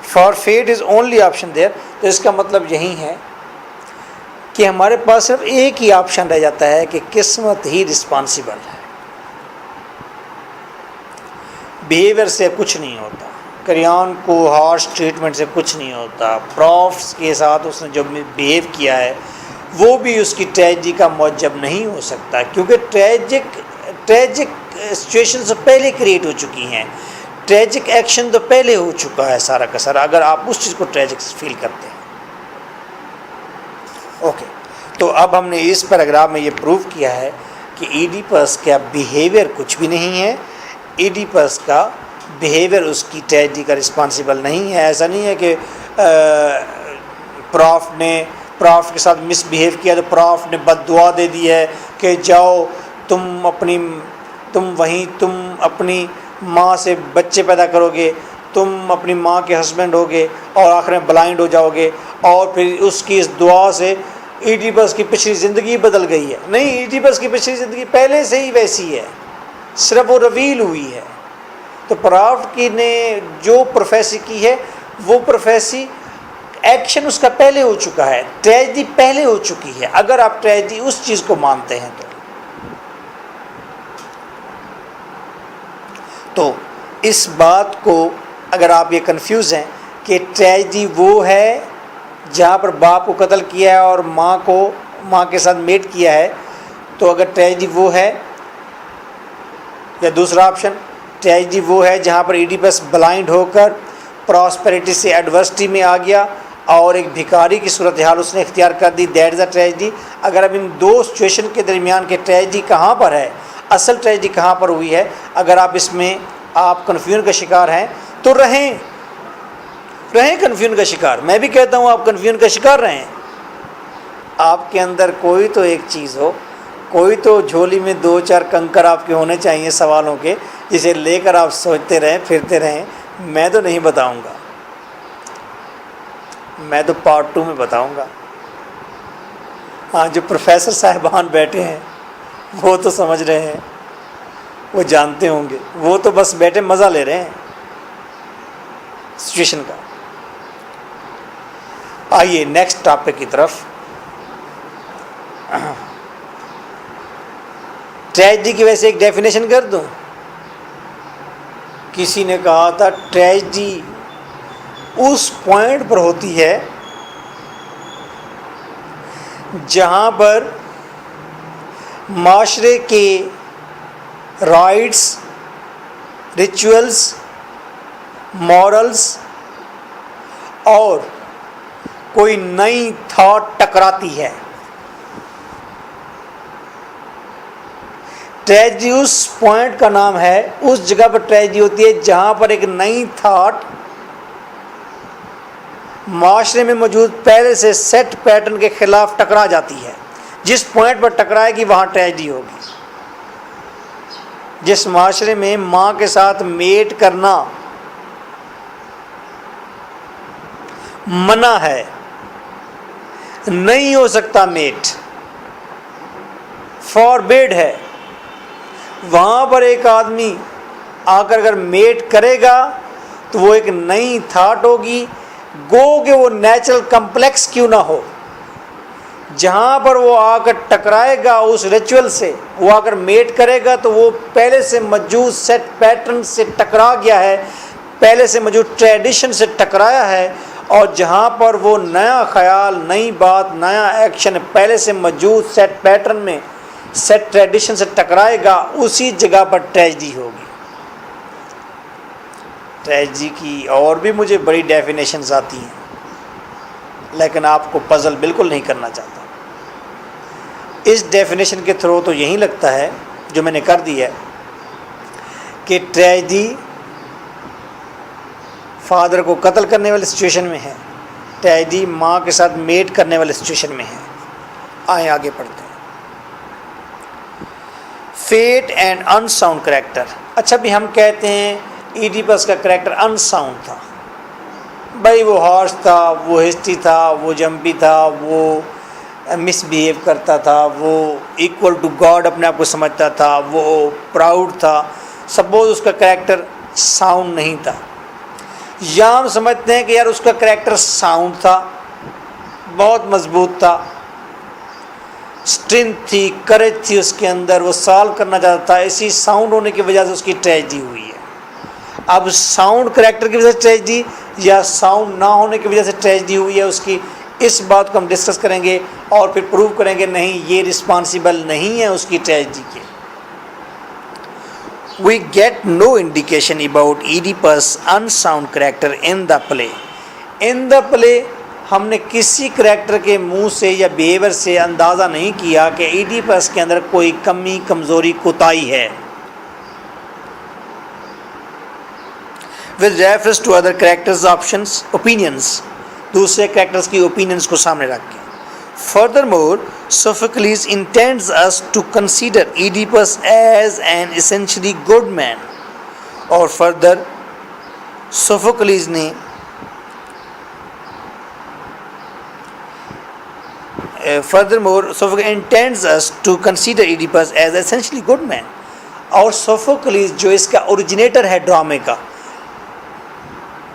for fate is only option there. تو اس کا مطلب یہی ہے کہ ہمارے پاس صرف ایک ہی آپشن رہ جاتا ہے کہ قسمت ہی رسپانسیبل ہے. بیہیویئر سے کچھ نہیں ہوتا، کریان کو ہارش ٹریٹمنٹ سے کچھ نہیں ہوتا. پروفس کے ساتھ اس نے جو بیہیو کیا ہے وہ بھی اس کی ٹریجڈی کا موجب نہیں ہو سکتا، کیونکہ ٹریجک سچویشن سے پہلے کریٹ ہو چکی ہیں، ٹریجک ایکشن تو پہلے ہو چکا ہے سارا کا سارا، اگر آپ اس چیز کو ٹریجک فیل کرتے ہیں. اوکے، تو اب ہم نے اس پیراگراف میں یہ پروف کیا ہے کہ ایڈیپس کا بیہیویئر کچھ بھی نہیں ہے. ایڈیپس کا بیہیویئر اس کی ٹریجڈی کا رسپانسیبل نہیں ہے. ایسا نہیں ہے کہ پراف کے ساتھ مس بیہیو کیا تو پراف نے بد دعا دے دی ہے کہ جاؤ تم اپنی ماں سے بچے پیدا کرو گے، تم اپنی ماں کے ہسبینڈ ہوگے اور آخر میں بلائنڈ ہو جاؤ گے، اور پھر اس کی اس دعا سے ایڈیپس کی پچھلی زندگی بدل گئی ہے. نہیں، ایڈیپس کی پچھلی زندگی پہلے سے ہی ویسی ہے، صرف وہ ریویل ہوئی ہے. تو پرافٹ کی نے جو پروفیسی کی ہے وہ پروفیسی ایکشن اس کا پہلے ہو چکا ہے، ٹریجڈی پہلے ہو چکی ہے، اگر آپ ٹریجڈی اس چیز کو مانتے ہیں تو اس بات کو اگر آپ یہ کنفیوز ہیں کہ ٹریجڈی وہ ہے جہاں پر باپ کو قتل کیا ہے اور ماں کے ساتھ میٹ کیا ہے، تو اگر ٹریجڈی وہ ہے، یا دوسرا آپشن ٹریجڈی وہ ہے جہاں پر ایڈیپس بلائنڈ ہو کر پراسپیرٹی سے ایڈورسٹی میں آ گیا اور ایک بھکاری کی صورتحال اس نے اختیار کر دی، دیٹ از اے ٹریجڈی. اگر اب ان دو سچویشن کے درمیان کے ٹریجڈی کہاں پر ہے، اصل ٹریجڈی کہاں پر ہوئی ہے، اگر آپ اس میں آپ کنفیوژن کا شکار ہیں تو رہیں کنفیوژن کا شکار. میں بھی کہتا ہوں آپ کنفیوژن کا شکار رہیں. آپ کے اندر کوئی تو ایک چیز ہو، کوئی تو جھولی میں 2-4 کنکر آپ کے ہونے چاہیے سوالوں کے، جسے لے کر آپ سوچتے رہیں، پھرتے رہیں. میں تو نہیں بتاؤں گا، میں تو پارٹ 2 میں بتاؤں گا. ہاں، جو پروفیسر صاحبان بیٹھے ہیں وہ تو سمجھ رہے ہیں، وہ جانتے ہوں گے، وہ تو بس بیٹھے مزہ لے رہے ہیں سچویشن کا. آئیے نیکسٹ ٹاپک کی طرف. ٹریجڈی کی ویسے ایک ڈیفینیشن کر دوں. کسی نے کہا تھا ٹریجڈی اس پوائنٹ پر ہوتی ہے جہاں پر معاشرے کے رائٹس، ریچولز، مورلز اور کوئی نئی تھاٹ ٹکراتی ہے. ٹریجڈی اس پوائنٹ کا نام ہے، اس جگہ پر ٹریجڈی ہوتی ہے جہاں پر ایک نئی تھاٹ معاشرے میں موجود پہلے سے سیٹ پیٹرن کے خلاف ٹکرا جاتی ہے. جس پوائنٹ پر ٹکرائے گی وہاں ٹریجڈی ہوگی. جس معاشرے میں ماں کے ساتھ میٹ کرنا منع ہے، نہیں ہو سکتا میٹ، فاربیڈ ہے، وہاں پر ایک آدمی آ کر اگر میٹ کرے گا تو وہ ایک نئی تھاٹ ہوگی، گو کہ وہ نیچرل کمپلیکس کیوں نہ ہو. جہاں پر وہ آ کر ٹکرائے گا اس ریچول سے، وہ آ کر میٹ کرے گا تو وہ پہلے سے موجود سیٹ پیٹرن سے ٹکرا گیا ہے، پہلے سے موجود ٹریڈیشن سے ٹکرایا ہے. اور جہاں پر وہ نیا خیال، نئی بات، نیا ایکشن پہلے سے موجود سیٹ پیٹرن میں، سیٹ ٹریڈیشن سے ٹکرائے گا، اسی جگہ پر ٹریجڈی ہوگی. ٹریجڈی کی اور بھی مجھے بڑی ڈیفینیشنز آتی ہیں، لیکن آپ کو پزل بالکل نہیں کرنا چاہتا. اس ڈیفینیشن کے تھرو تو یہی لگتا ہے جو میں نے کر دی ہے کہ ٹریجڈی فادر کو قتل کرنے والی سچویشن میں ہے، ٹریجڈی ماں کے ساتھ میٹ کرنے والی سچویشن میں ہے. آئیں آگے پڑھتے ہیں. Fate and unsound character. اچھا بھی ہم کہتے ہیں ایڈیپس کا کریکٹر ان ساؤنڈ تھا. بھائی وہ ہارش تھا، وہ ہسٹی تھا، وہ جمپی تھا، وہ مس بیہیو کرتا تھا، وہ ایکول ٹو گاڈ اپنے آپ کو سمجھتا تھا، وہ پراؤڈ تھا. سپوز اس کا کریکٹر ساؤنڈ نہیں تھا، یا ہم سمجھتے ہیں کہ یار اس کا کریکٹر ساؤنڈ تھا، بہت مضبوط تھا، اسٹرینتھ تھی، کریج تھی اس کے اندر، وہ سالو کرنا چاہتا تھا، اسی ساؤنڈ ہونے کی وجہ سے اس کی ٹریجڈی ہوئی ہے. اب ساؤنڈ کریکٹر کی وجہ سے ٹریجڈی یا ساؤنڈ نہ ہونے کی وجہ سے ٹریجڈی ہوئی ہے اس کی، اس بات کو ہم ڈسکس کریں گے اور پھر پروو کریں گے نہیں یہ رسپانسیبل نہیں ہے اس کی ٹریجڈی کے. We get no indication about Oedipus' unsound character in the play. In the play ہم نے کسی کریکٹر کے منہ سے یا بیہیویئر سے اندازہ نہیں کیا کہ ایڈیپس کے اندر کوئی کمی، کمزوری، کوتاہی ہے. With reference to other characters' options, opinions, دوسرے کریکٹرز کی opinions کو سامنے رکھ کے. Furthermore, Sophocles intends us to consider Oedipus as an essentially good man. اور further Sophocles نے Furthermore, Sophocles intends us to consider Oedipus as essentially good man. اور Sophocles جو اس کا اوریجنیٹر ہے ڈرامے کا،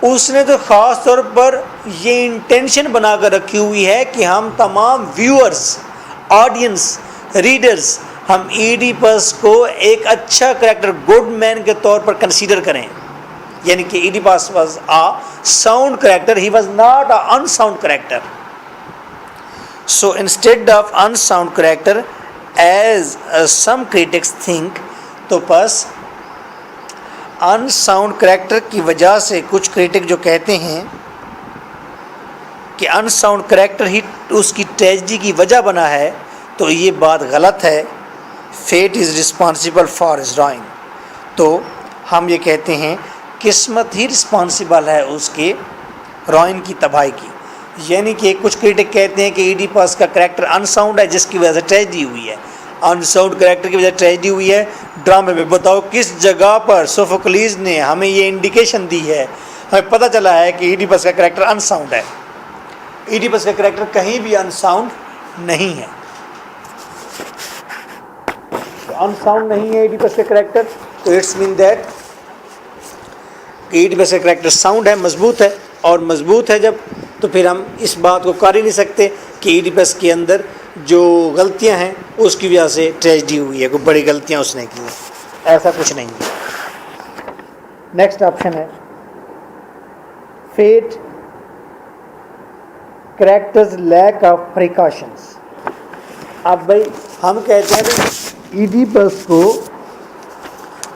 اس نے تو خاص طور پر یہ انٹینشن بنا کر رکھی ہوئی ہے کہ ہم تمام ویورز، آڈینس، ریڈرز، ہم ایڈیپس کو ایک اچھا کریکٹر، گڈ مین کے طور پر کنسیڈر کریں. یعنی کہ Oedipus was a sound character, he was not a in sound character. So instead of in sound character as some critics think, تو بس ان ساؤنڈ کریکٹر کی وجہ سے کچھ کریٹک جو کہتے ہیں کہ ان ساؤنڈ کریکٹر ہی اس کی ٹریجڈی کی وجہ بنا ہے، تو یہ بات غلط ہے. Fate is responsible for his ruin. تو ہم یہ کہتے ہیں قسمت ہی رسپانسیبل ہے اس کے روئن کی تباہی کی. یعنی کہ کچھ کریٹک کہتے ہیں کہ ایڈیپس کا کریکٹر ان ساؤنڈ ہے جس کی وجہ سے ٹریجڈی ہوئی ہے. ان ساؤنڈ کریکٹر کی وجہ سے ٹریجڈی ہوئی ہے. ڈرامے میں بتاؤ کس جگہ پر سوفوکلیز نے ہمیں یہ انڈیکیشن دی ہے، ہمیں پتہ چلا ہے کہ ایڈیپس کا کریکٹر ان ساؤنڈ ہے. ایڈیپس کا کریکٹر کہیں بھی ان ساؤنڈ نہیں ہے. ان ساؤنڈ نہیں ہے ایڈیپس کا کریکٹر، تو اٹس مین دیٹ ایڈیپس کا کریکٹر ساؤنڈ ہے، مضبوط ہے. اور مضبوط ہے جب، تو پھر ہم اس بات کو کر ہی نہیں سکتے کہ ایڈیپس کے اندر جو غلطیاں ہیں اس کی وجہ سے ٹریجڈی ہوئی ہے، کوئی بڑی غلطیاں اس نے کی ہیں. ایسا کچھ نہیں ہے. نیکسٹ آپشن ہے fate characters lack of precautions. اب بھائی ہم کہتے ہیں کہ ایڈیپس کو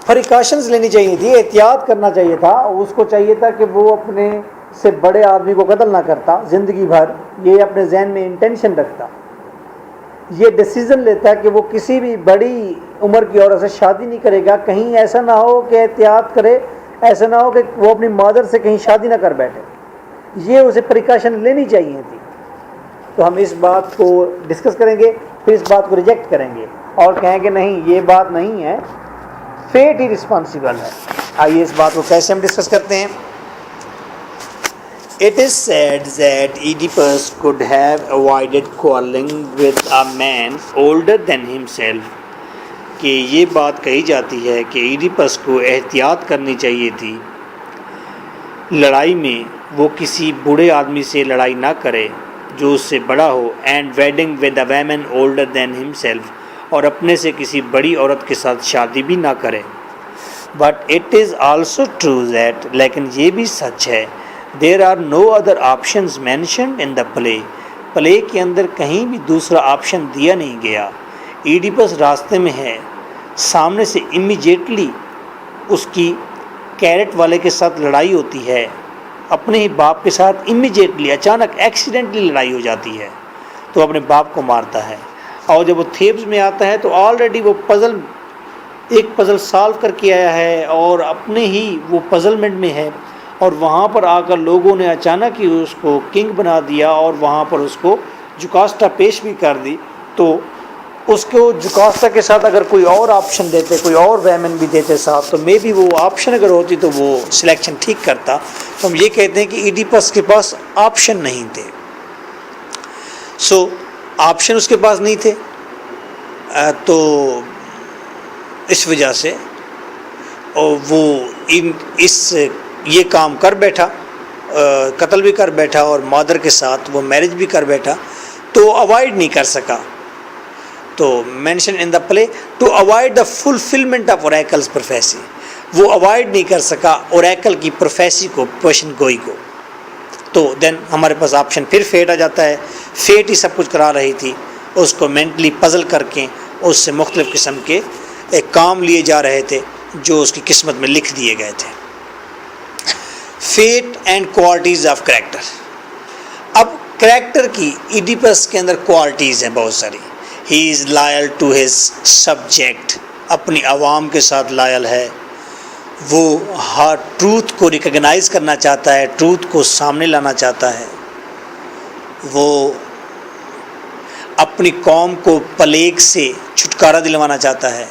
پریکاشنز لینی چاہیے تھی، احتیاط کرنا چاہیے تھا. اس کو چاہیے تھا کہ وہ اپنے سے بڑے آدمی کو قتل نہ کرتا زندگی بھر، یہ اپنے ذہن میں انٹینشن رکھتا، یہ ڈیسیزن لیتا کہ وہ کسی بھی بڑی عمر کی عورت سے شادی نہیں کرے گا، کہیں ایسا نہ ہو کہ احتیاط کرے، ایسا نہ ہو کہ وہ اپنی مادر سے کہیں شادی نہ کر بیٹھے، یہ اسے پریکاشن لینی چاہیے تھی۔ تو ہم اس بات کو ڈسکس کریں گے، پھر اس بات کو ریجیکٹ کریں گے اور کہیں گے نہیں یہ بات نہیں ہے، فیٹ ہی رسپانسبل ہے۔ آئیے اس بات کو کیسے ہم ڈسکس کرتے ہیں۔ It is said that Oedipus could have avoided quarreling with a man older than himself، کہ یہ بات کہی جاتی ہے کہ ایڈیپس کو احتیاط کرنی چاہیے تھی لڑائی میں، وہ کسی بوڑھے آدمی سے لڑائی نہ کرے جو اس سے بڑا ہو، and wedding with a women older than himself, اور اپنے سے کسی بڑی عورت کے ساتھ شادی بھی نہ کرے۔ But it is also true that, لیکن یہ بھی سچ ہے، there are no other options mentioned in the play کے اندر کہیں بھی دوسرا آپشن دیا نہیں گیا۔ ایڈیپس راستے میں ہے، سامنے سے امیجیٹلی اس کی کیرٹ والے کے ساتھ لڑائی ہوتی ہے، اپنے ہی باپ کے ساتھ امیجیٹلی اچانک ایکسیڈنٹلی لڑائی ہو جاتی ہے تو اپنے باپ کو مارتا ہے، اور جب وہ تھیبس میں آتا ہے تو آلریڈی وہ ایک پزل سالو کر کے آیا ہے اور اپنے ہی وہ پزلمنٹ میں ہے، اور وہاں پر آ کر لوگوں نے اچانک ہی اس کو کنگ بنا دیا اور وہاں پر اس کو جکاسٹا پیش بھی کر دی۔ تو اس کو جکاسٹا کے ساتھ اگر کوئی اور آپشن دیتے، کوئی اور ویمن بھی دیتے ساتھ، تو مے بی وہ آپشن اگر ہوتی تو وہ سلیکشن ٹھیک کرتا۔ تو ہم یہ کہتے ہیں کہ ایڈیپس کے پاس آپشن نہیں تھے، آپشن اس کے پاس نہیں تھے، تو اس وجہ سے وہ یہ کام کر بیٹھا، قتل بھی کر بیٹھا اور مادر کے ساتھ وہ میرج بھی کر بیٹھا، تو اوائڈ نہیں کر سکا۔ تو mention in the play to avoid the fulfilment of oracles prophecy, وہ اوائڈ نہیں کر سکا اوریکل کی پروفیسی کو، پیشن گوئی کو۔ تو دین ہمارے پاس آپشن پھر فیٹ آ جاتا ہے، فیٹ ہی سب کچھ کرا رہی تھی، اس کو مینٹلی پزل کر کے اس سے مختلف قسم کے کام لیے جا رہے تھے جو اس کی قسمت میں لکھ دیے گئے تھے۔ Fate and qualities of character, اب کریکٹر کی ایڈیپس کے اندر کوالٹیز ہیں بہت ساری۔ He is loyal to his subject, اپنی عوام کے ساتھ لائل ہے، وہ ہر ٹروتھ کو ریکگنائز کرنا چاہتا ہے، ٹروتھ کو سامنے لانا چاہتا ہے، وہ اپنی قوم کو پلیگ سے چھٹکارا دلوانا چاہتا ہے،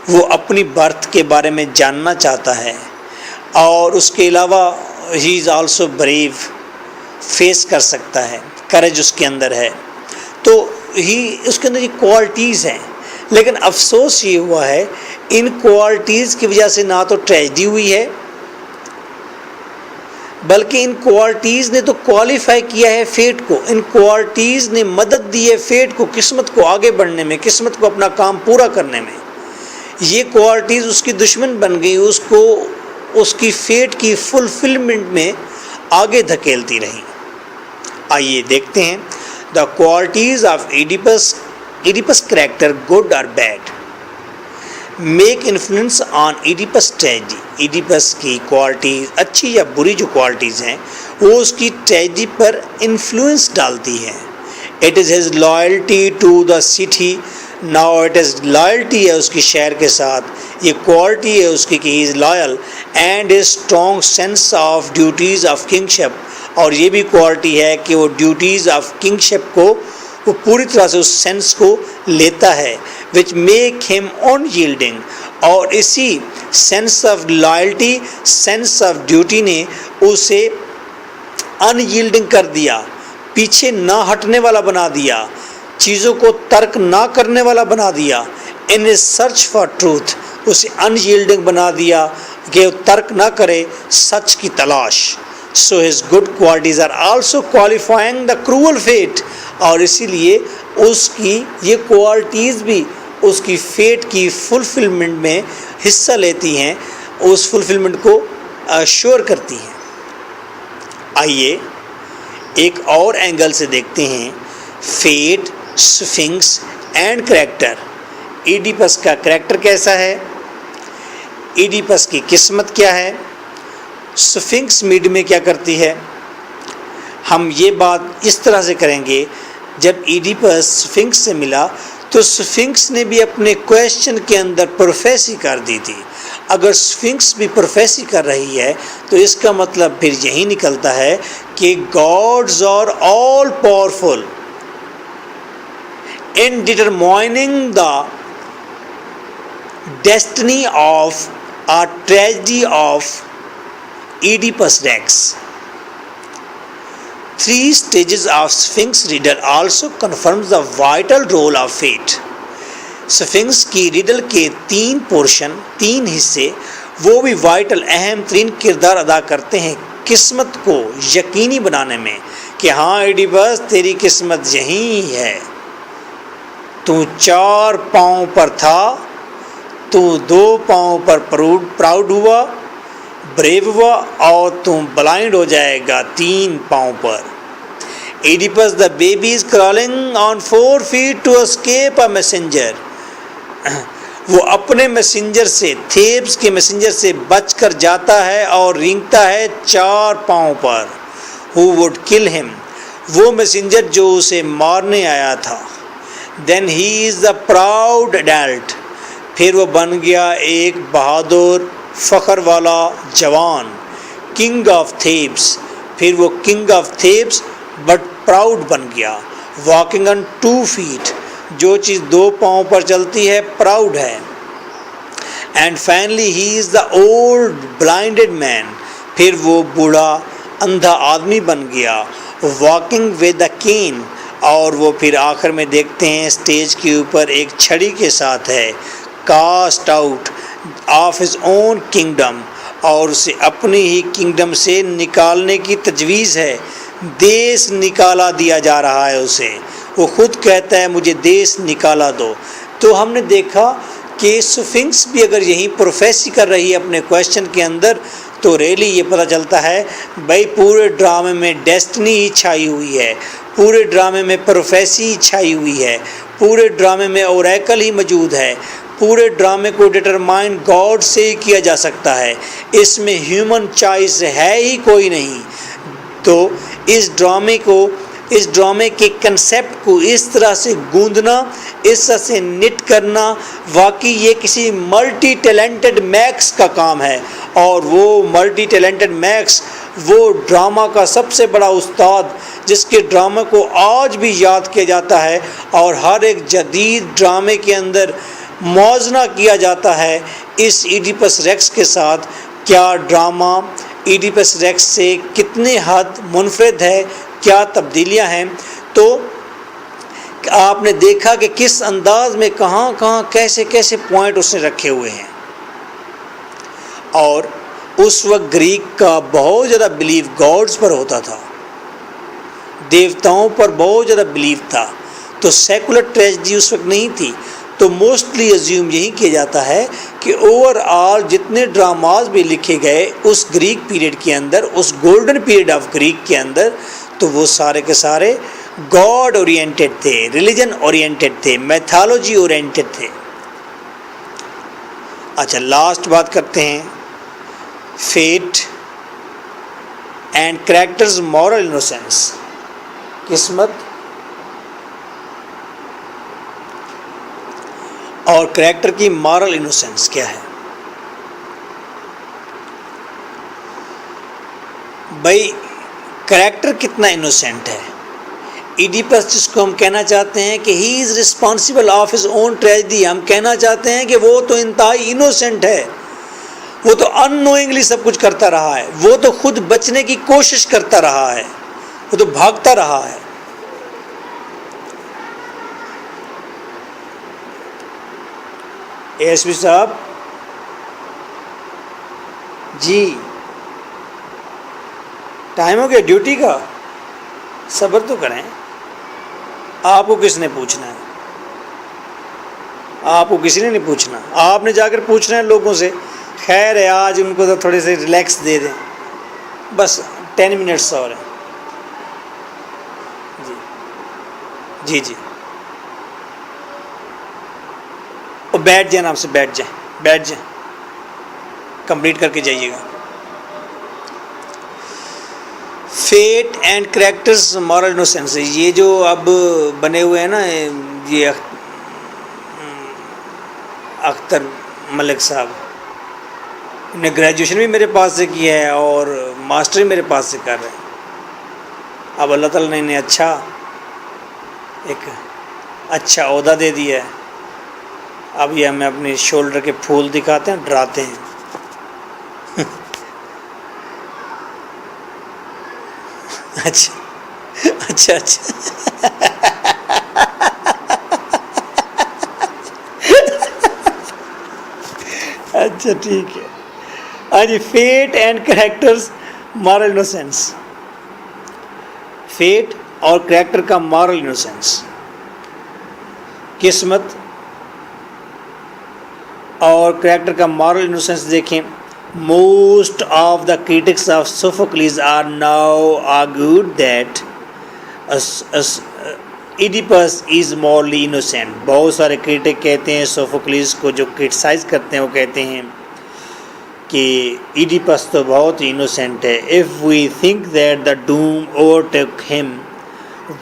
وہ اپنی برتھ کے بارے میں جاننا چاہتا ہے، اور اس کے علاوہ ہی از آلسو بریو، فیس کر سکتا ہے، کریج اس کے اندر ہے۔ تو اس کے اندر یہ کوالٹیز ہیں، لیکن افسوس یہ ہوا ہے ان کوالٹیز کی وجہ سے نہ تو ٹریجڈی ہوئی ہے، بلکہ ان کوالٹیز نے تو کوالیفائی کیا ہے فیٹ کو، ان کوالٹیز نے مدد دی ہے فیٹ کو قسمت کو آگے بڑھنے میں، قسمت کو اپنا کام پورا کرنے میں۔ یہ کوالٹیز اس کی دشمن بن گئی، اس کو اس کی فیٹ کی فلفلمنٹ میں آگے دھکیلتی رہی۔ آئیے دیکھتے ہیں the qualities of Oedipus character good اور bad make influence on Oedipus tragedy, Oedipus کی کوالٹیز اچھی یا بری جو کوالٹیز ہیں وہ اس کی ٹریجڈی پر انفلوئنس ڈالتی ہیں۔ It is his loyalty to the city, now it is loyalty ہے اس کی شہر کے ساتھ، یہ کوالٹی ہے اس کی کہ he is loyal, and is strong sense of duties of kingship, اور یہ بھی کوالٹی ہے کہ وہ ڈیوٹیز آف کنگ شپ کو وہ پوری طرح سے اس سینس کو لیتا ہے، وچ میک ہم ان ییلڈنگ، اور اسی sense of loyalty, sense of duty نے اسے ان ییلڈنگ کر دیا، پیچھے نہ ہٹنے والا بنا دیا، چیزوں کو ترک نہ کرنے والا بنا دیا، ان اے سرچ فار ٹروتھ، اسے ان ییلڈنگ بنا دیا کہ وہ ترک نہ کرے سچ کی تلاش۔ So his good qualities are also qualifying the cruel fate, اور اسی لیے اس کی یہ کوالٹیز بھی اس کی فیٹ کی فلفلمنٹ میں حصہ لیتی ہیں، اس فلفلمنٹ کو شور کرتی ہیں۔ آئیے ایک اور اینگل سے دیکھتے ہیں، fat, Sphinx and character. Oedipus کا کریکٹر کیسا ہے، ایڈیپس کی قسمت کیا ہے، سفنکس میڈ میں کیا کرتی ہے، ہم یہ بات اس طرح سے کریں گے، جب ایڈیپس سفنکس سے ملا تو سفنکس نے بھی اپنے کویشچن کے اندر پروفیسی کر دی تھی. اگر سفنکس بھی پروفیسی کر رہی ہے تو اس کا مطلب پھر یہی نکلتا ہے کہ gods are all powerful in determining the destiny of a tragedy of Oedipus Rex. 3 stages of Sphinx riddle also confirms the vital role of fate. Sphinx کی ریڈل کے 3 پورشن، 3 حصے، وہ بھی وائٹل، اہم ترین کردار ادا کرتے ہیں قسمت کو یقینی بنانے میں کہ ہاں ایڈیپس تیری قسمت یہی ہے. تو 4 پاؤں پر تھا، تو 2 پاؤں پر پراؤڈ ہوا، بریو ہوا، اور تم بلائنڈ ہو جائے گا 3 پاؤں پر. Oedipus the baby is crawling on 4 feet to escape a messenger. وہ اپنے میسنجر سے، تھیبس کے میسنجر سے بچ کر جاتا ہے اور رینگتا ہے 4 پاؤں پر. who would kill him، وہ میسنجر جو اسے مارنے آیا تھا. then he is the proud adult، پھر وہ بن گیا ایک بہادر فخر والا جوان. king of Thebes، پھر وہ king of Thebes but proud بن گیا. walking on 2 feet، جو چیز 2 پاؤں پر چلتی ہے پراؤڈ ہے. and finally he is the old blinded man، پھر وہ بوڑھا اندھا آدمی بن گیا. walking with a cane، اور وہ پھر آخر میں دیکھتے ہیں اسٹیج کے اوپر ایک چھڑی کے ساتھ ہے. Cost out of his own kingdom, اور اسے اپنی ہی کنگڈم سے نکالنے کی تجویز ہے. دیس نکالا دیا جا رہا ہے اسے، وہ خود کہتا ہے مجھے دیس نکالا دو. تو ہم نے دیکھا کہ سفنکس بھی اگر یہی پروفیسی کر رہی ہے اپنے کویشچن کے اندر تو ریلی یہ پتہ چلتا ہے بھائی پورے ڈرامے میں ڈیسٹنی ہی چھائی ہوئی ہے، پورے ڈرامے میں پروفیسی چھائی ہوئی ہے، پورے ڈرامے میں اوریکل ہی موجود ہے. پورے ڈرامے کو ڈٹرمائن گاڈ سے ہی کیا جا سکتا ہے، اس میں ہیومن چوائس ہے ہی کوئی نہیں. تو اس ڈرامے کے کنسیپٹ کو اس طرح سے گوندنا، اس طرح سے نٹ کرنا، واقعی یہ کسی ملٹی ٹیلنٹڈ میکس کا کام ہے. اور وہ ملٹی ٹیلنٹڈ میکس وہ ڈرامہ کا سب سے بڑا استاد، جس کے ڈرامے کو آج بھی یاد کیا جاتا ہے اور ہر ایک جدید ڈرامے کے اندر موازنہ کیا جاتا ہے اس ایڈیپس ریکس کے ساتھ. کیا ڈرامہ ایڈیپس ریکس سے کتنے حد منفرد ہے، کیا تبدیلیاں ہیں. تو آپ نے دیکھا کہ کس انداز میں کہاں کہاں کیسے کیسے پوائنٹ اس نے رکھے ہوئے ہیں. اور اس وقت گریک کا بہت زیادہ بلیو گاڈز پر ہوتا تھا، دیوتاؤں پر بہت زیادہ بلیو تھا. تو سیکولر ٹریجڈی اس وقت نہیں تھی. تو موسٹلی ازیوم یہی کیا جاتا ہے کہ اوور آل جتنے ڈراماز بھی لکھے گئے اس گریک پیریڈ کے اندر، اس گولڈن پیریڈ آف گریک کے اندر، تو وہ سارے کے سارے گاڈ اورینٹڈ تھے، ریلیجن اورینٹڈ تھے، میتھالوجی اورینٹڈ تھے. اچھا لاسٹ بات کرتے ہیں fate and characters moral innocence, قسمت اور کریکٹر کی مارل انوسینس کیا ہے. بھائی کریکٹر کتنا انوسینٹ ہے. ایڈیپس جس کو ہم کہنا چاہتے ہیں کہ he is responsible of his own tragedy, ہم کہنا چاہتے ہیں کہ وہ تو انتہائی انوسینٹ ہے، وہ تو ان نوئنگلی سب کچھ کرتا رہا ہے، وہ تو خود بچنے کی کوشش کرتا رہا ہے، وہ تو بھاگتا رہا ہے. ایس پی صاحب جی ٹائم ہو گیا ڈیوٹی کا، صبر تو کریں. آپ کو کس نے پوچھنا ہے؟ آپ کو کسی نے نہیں پوچھنا، آپ نے جا کر پوچھنا ہے لوگوں سے. خیر ہے آج ان کو تو تھوڑے سے ریلیکس دے دیں، بس 10 منٹس اور ہیں. جی جی اور بیٹھ جائیں، آپ سے بیٹھ جائیں کمپلیٹ کر کے جائیے گا. Fate and characters moral innocence, یہ جو اب بنے ہوئے ہیں نا، یہ اختر ملک صاحب نے گریجویشن بھی میرے پاس سے کی ہے اور ماسٹر بھی میرے پاس سے کر رہے ہیں. اب اللہ تعالیٰ نے انہیں ایک اچھا عہدہ دے دیا ہے. اب یہ ہمیں اپنے شولڈر کے پھول دکھاتے ہیں، ڈراتے ہیں. اچھا اچھا ٹھیک ہے. ہاں جی، fate and characters moral innocence. Fate اور کریکٹر کا مورل انوسینس، قسمت اور کریکٹر کا مورل انوسینس دیکھیں. Most of the critics of Sophocles are now argued that Oedipus is morally innocent. بہت سارے کریٹک کہتے ہیں سوفوکلیز کو، جو کرٹیسائز کرتے ہیں وہ کہتے ہیں کہ ایڈیپس تو بہت ہی انوسینٹ ہے. If we think that the doom overtake him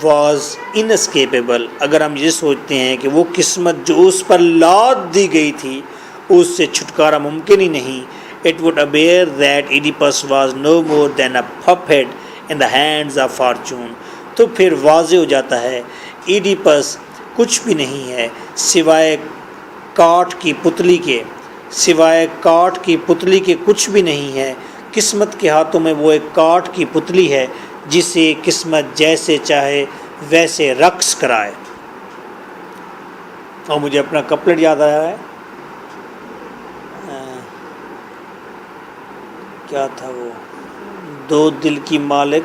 was انسکیپیبل، اگر ہم یہ سوچتے ہیں کہ وہ قسمت جو اس پر لاد دی گئی تھی اس سے چھٹکارا ممکن ہی نہیں. It would appear that Oedipus was no more than a puppet in the hands of fortune. تو پھر واضح ہو جاتا ہے ایڈیپس کچھ بھی نہیں ہے سوائے کاٹ کی پتلی کے کچھ بھی نہیں ہے. قسمت کے ہاتھوں میں وہ ایک کاٹ کی پتلی ہے جسے قسمت جیسے چاہے ویسے رقص کرائے. اور مجھے اپنا کپلٹ یاد آیا ہے، کیا تھا وہ؟ دو دل کی مالک،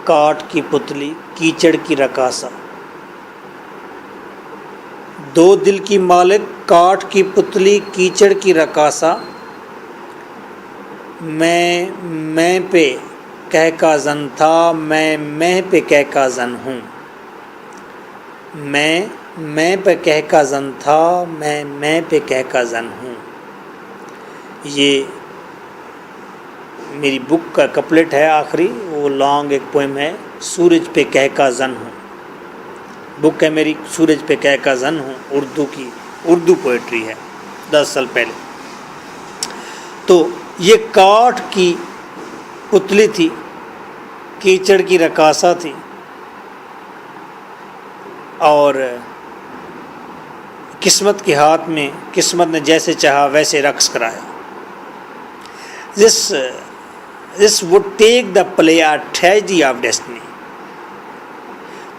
کاٹ کی پتلی، کیچڑ کی رقاصہ. دو دل کی مالک، کاٹ کی پتلی، کیچڑ کی رقاصہ. میں پہ کہہ کا زن تھا، میں پہ کہہ کا زن ہوں. میں پہ کہہ کا زن تھا، میں پہ کہہ کا زن ہوں. یہ میری بک کا کپلٹ ہے آخری، وہ لانگ ایک پوئم ہے. سورج پہ کہہ کا زن ہوں، بک ہے میری سورج پہ کہہ کا زن ہوں، اردو پوئٹری ہے 10 سال پہلے. تو یہ کاٹ کی پتلی تھی، کیچڑ کی رقاصہ تھی، اور قسمت کے ہاتھ میں قسمت نے جیسے چاہا ویسے رقص کرایا. This would take the play a tragedy of destiny.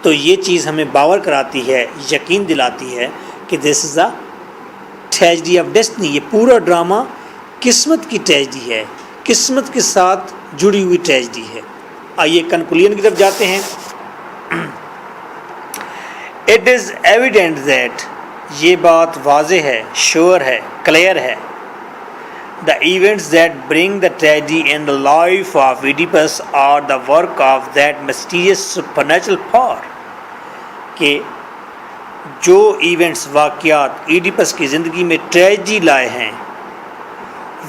تو یہ چیز ہمیں باور کراتی ہے، یقین دلاتی ہے کہ this is a tragedy of destiny. یہ پورا ڈرامہ قسمت کی ٹریجڈی ہے، قسمت کے ساتھ جڑی ہوئی ٹریجڈی ہے. آئیے کنکلوژن کی طرف جاتے ہیں. It is evident that یہ بات واضح ہے، شور ہے، کلیئر ہے. The events that bring the tragedy in the life of Oedipus are the work of that mysterious supernatural power. کہ جو ایونٹس، واقعات ایڈیپس کی زندگی میں ٹریجڈی لائے ہیں،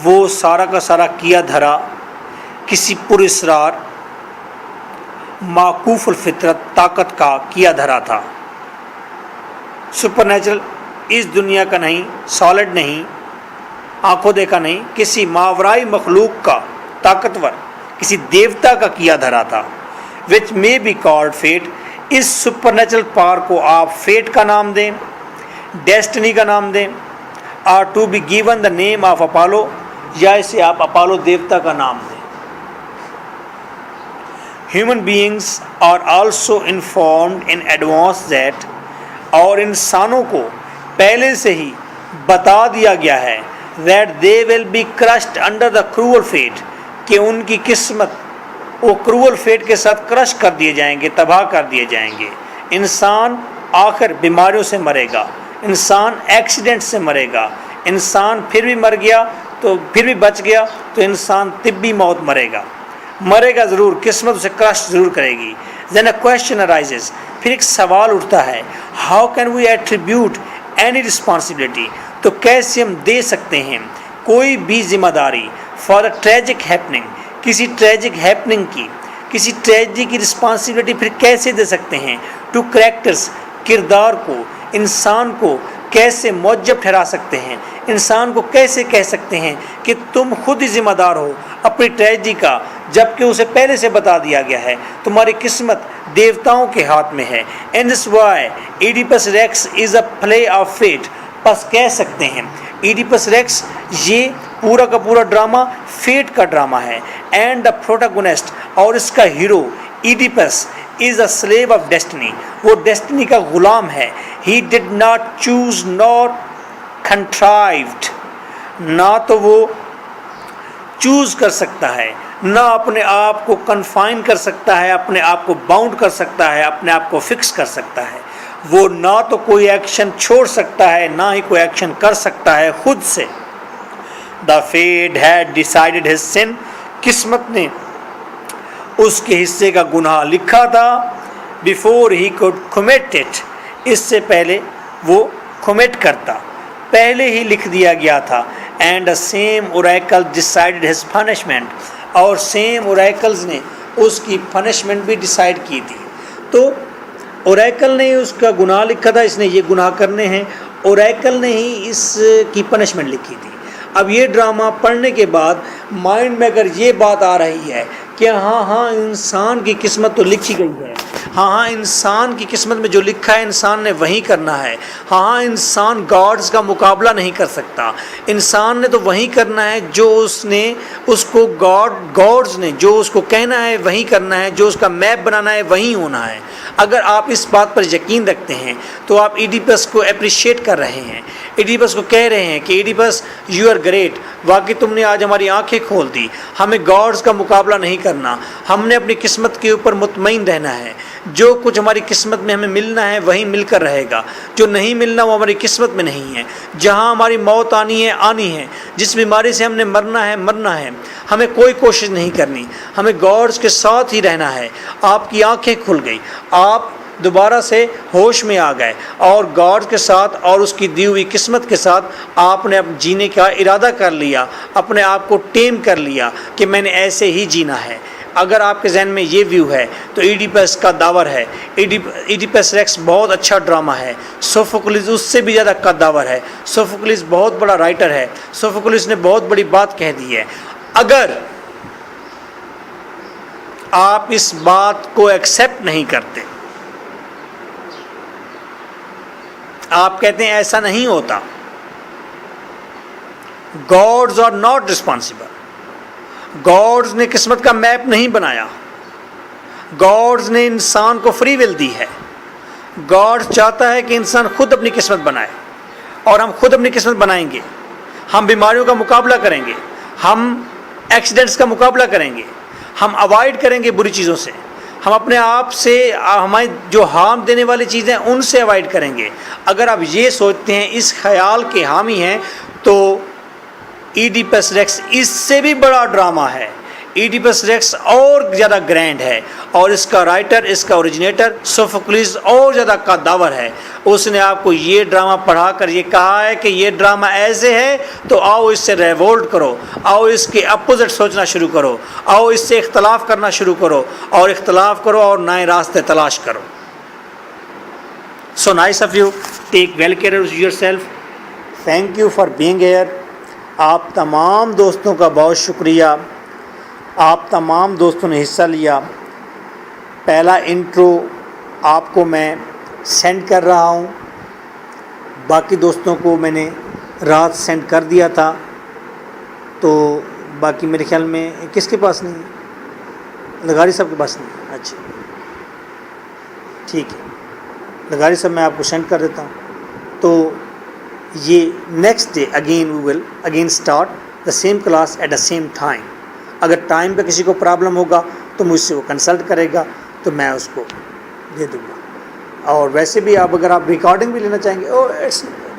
وہ سارا کا سارا کیا دھرا کسی پراسرار معکوف الفطرت طاقت کا کیا دھرا تھا. سپر نیچرل، اس دنیا کا نہیں، سالڈ نہیں، آنکھوں دیکھا نہیں، کسی ماورائی مخلوق کا، طاقتور کسی دیوتا کا کیا دھرا تھا. which may be called fate. اس سپر نیچرل پاور کو آپ فیٹ کا نام دیں، ڈیسٹنی کا نام دیں، اور to be given the name of Apollo, یا اسے آپ اپالو دیوتا کا نام دیں. Human beings are also informed in advance that, اور انسانوں کو پہلے سے ہی بتا دیا گیا ہے that they will be crushed under the cruel fate، کہ ان کی قسمت وہ cruel fate کے ساتھ کرش کر دیے جائیں گے، تباہ کر دیے جائیں گے. انسان آخر بیماریوں سے مرے گا، انسان ایکسیڈنٹ سے مرے گا، انسان پھر بھی مر گیا تو پھر بھی بچ گیا تو انسان طبی موت مرے گا ضرور، قسمت اسے کرش ضرور کرے گی. then a question arises، پھر ایک سوال اٹھتا ہے، how can we attribute any responsibility، تو کیسے ہم دے سکتے ہیں کوئی بھی ذمہ داری فار اے ٹریجک ہیپننگ، کسی ٹریجک ہیپننگ کی، کسی ٹریجڈی کی رسپانسبلٹی پھر کیسے دے سکتے ہیں؟ ٹو کریکٹرز، کردار کو، انسان کو کیسے موجب ٹھہرا سکتے ہیں؟ انسان کو کیسے کہہ سکتے ہیں کہ تم خود ہی ذمہ دار ہو اپنی ٹریجڈی کا، جبکہ اسے پہلے سے بتا دیا گیا ہے تمہاری قسمت دیوتاؤں کے ہاتھ میں ہے۔ In this why Oedipus Rex is a play of fate، پس کہہ سکتے ہیں ایڈیپس ریکس یہ پورا کا پورا ڈرامہ فیٹ کا ڈرامہ ہے۔ اینڈ دا پروٹاگونسٹ، اور اس کا hero Oedipus is a slave of destiny، وہ ڈیسٹنی کا غلام ہے۔ he did not choose nor contrived، نہ تو وہ چوز کر سکتا ہے، نہ اپنے آپ کو کنفائن کر سکتا ہے، اپنے آپ کو باؤنڈ کر سکتا ہے، اپنے آپ کو فکس کر سکتا ہے۔ وہ نہ تو کوئی ایکشن چھوڑ سکتا ہے، نہ ہی کوئی ایکشن کر سکتا ہے خود سے۔ the fate had decided his sin، قسمت نے اس کے حصے کا گناہ لکھا تھا۔ before he could commit it، اس سے پہلے وہ commit کرتا، پہلے ہی لکھ دیا گیا تھا۔ and the same oracle decided his punishment، اور same oracles نے اس کی punishment بھی ڈیسائیڈ کی تھی۔ تو اوریکل نے اس کا گناہ لکھا تھا، اس نے یہ گناہ کرنے ہیں، اوریکل نے ہی اس کی پنشمنٹ لکھی تھی۔ اب یہ ڈرامہ پڑھنے کے بعد مائنڈ میں اگر یہ بات آ رہی ہے کہ ہاں انسان کی قسمت تو لکھی گئی ہے، ہاں انسان کی قسمت میں جو لکھا ہے انسان نے وہی کرنا ہے، ہاں انسان گاڈز کا مقابلہ نہیں کر سکتا، انسان نے تو وہی کرنا ہے جو اس کو گاڈز نے جو اس کو کہنا ہے وہی کرنا ہے، جو اس کا میپ بنانا ہے وہی ہونا ہے۔ اگر آپ اس بات پر یقین رکھتے ہیں تو آپ ایڈیپس کو اپریشیٹ کر رہے ہیں، ایڈیپس کو کہہ رہے ہیں کہ ایڈیپس یو آر گریٹ، واقعی تم نے آج ہماری آنکھیں کھول دی، ہمیں گاڈز کا مقابلہ نہیں کرنا، ہم نے اپنی قسمت کے اوپر مطمئن رہنا ہے، جو کچھ ہماری قسمت میں ہمیں ملنا ہے وہی مل کر رہے گا، جو نہیں ملنا وہ ہماری قسمت میں نہیں ہے، جہاں ہماری موت آنی ہے، جس بیماری سے ہم نے مرنا ہے، ہمیں کوئی کوشش نہیں کرنی، ہمیں گاڈز کے ساتھ ہی رہنا ہے۔ آپ کی آنکھیں کھل گئی، آپ دوبارہ سے ہوش میں آ گئے، اور گاڈ کے ساتھ اور اس کی دی ہوئی قسمت کے ساتھ آپ نے جینے کا ارادہ کر لیا، اپنے آپ کو ٹیم کر لیا کہ میں نے ایسے ہی جینا ہے۔ اگر آپ کے ذہن میں یہ ویو ہے تو ایڈیپس کا داور ہے، ایڈیپس ریکس بہت اچھا ڈرامہ ہے، سوفوکلس اس سے بھی زیادہ قداور ہے، سوفوکلس بہت بڑا رائٹر ہے، سوفوکلس نے بہت بڑی بات کہہ دی ہے۔ اگر آپ اس بات کو ایکسیپٹ نہیں کرتے، آپ کہتے ہیں ایسا نہیں ہوتا، gods are not responsible, gods نے قسمت کا میپ نہیں بنایا، گاڈز نے انسان کو فری ول دی ہے، گاڈ چاہتا ہے کہ انسان خود اپنی قسمت بنائے، اور ہم خود اپنی قسمت بنائیں گے، ہم بیماریوں کا مقابلہ کریں گے، ہم ایکسیڈنٹس کا مقابلہ کریں گے، ہم اوائڈ کریں گے بری چیزوں سے، ہم اپنے آپ سے ہمیں جو ہارم دینے والی چیزیں ان سے اوائڈ کریں گے۔ اگر آپ یہ سوچتے ہیں، اس خیال کے حامی ہیں، تو ایڈیپس ریکس اس سے بھی بڑا ڈرامہ ہے، ایڈیپس ریکس اور زیادہ گرینڈ ہے، اور اس کا رائٹر، اس کا اوریجنیٹر سوفوکلس اور زیادہ قداور ہے۔ اس نے آپ کو یہ ڈرامہ پڑھا کر یہ کہا ہے کہ یہ ڈرامہ ایسے ہے تو آؤ اس سے ریوولٹ کرو، آؤ اس کے اپوزٹ سوچنا شروع کرو، آؤ اس سے اختلاف کرنا شروع کرو، اور اختلاف کرو اور نئے راستے تلاش کرو۔ So nice of you. Take well care of yourself. Thank you for being here. آپ تمام دوستوں کا بہت شکریہ، آپ تمام دوستوں نے حصہ لیا۔ پہلا انٹرو آپ کو میں سینڈ کر رہا ہوں، باقی دوستوں کو میں نے رات سینڈ کر دیا تھا، تو باقی میرے خیال میں کس کے پاس نہیں ہے؟ لغاری صاحب کے پاس نہیں؟ اچھا ٹھیک ہے، لغاری صاحب میں آپ کو سینڈ کر دیتا ہوں۔ تو یہ next day again we will again start the same class at the same time. اگر ٹائم پہ کسی کو پرابلم ہوگا تو مجھ سے وہ کنسلٹ کرے گا، تو میں اس کو دے دوں گا۔ اور ویسے بھی اگر آپ ریکارڈنگ بھی لینا چاہیں گے،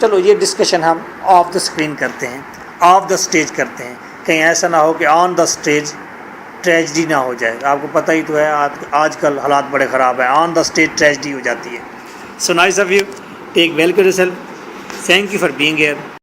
چلو یہ ڈسکشن ہم آف دا اسکرین کرتے ہیں، آف دا اسٹیج کرتے ہیں، کہیں ایسا نہ ہو کہ آن دا اسٹیج ٹریجڈی نہ ہو جائے۔ آپ کو پتہ ہی تو ہے آج کل حالات بڑے خراب ہیں، آن دا اسٹیج ٹریجڈی ہو جاتی ہے۔ So nice of you, take well care your سیلف، thank you for being here.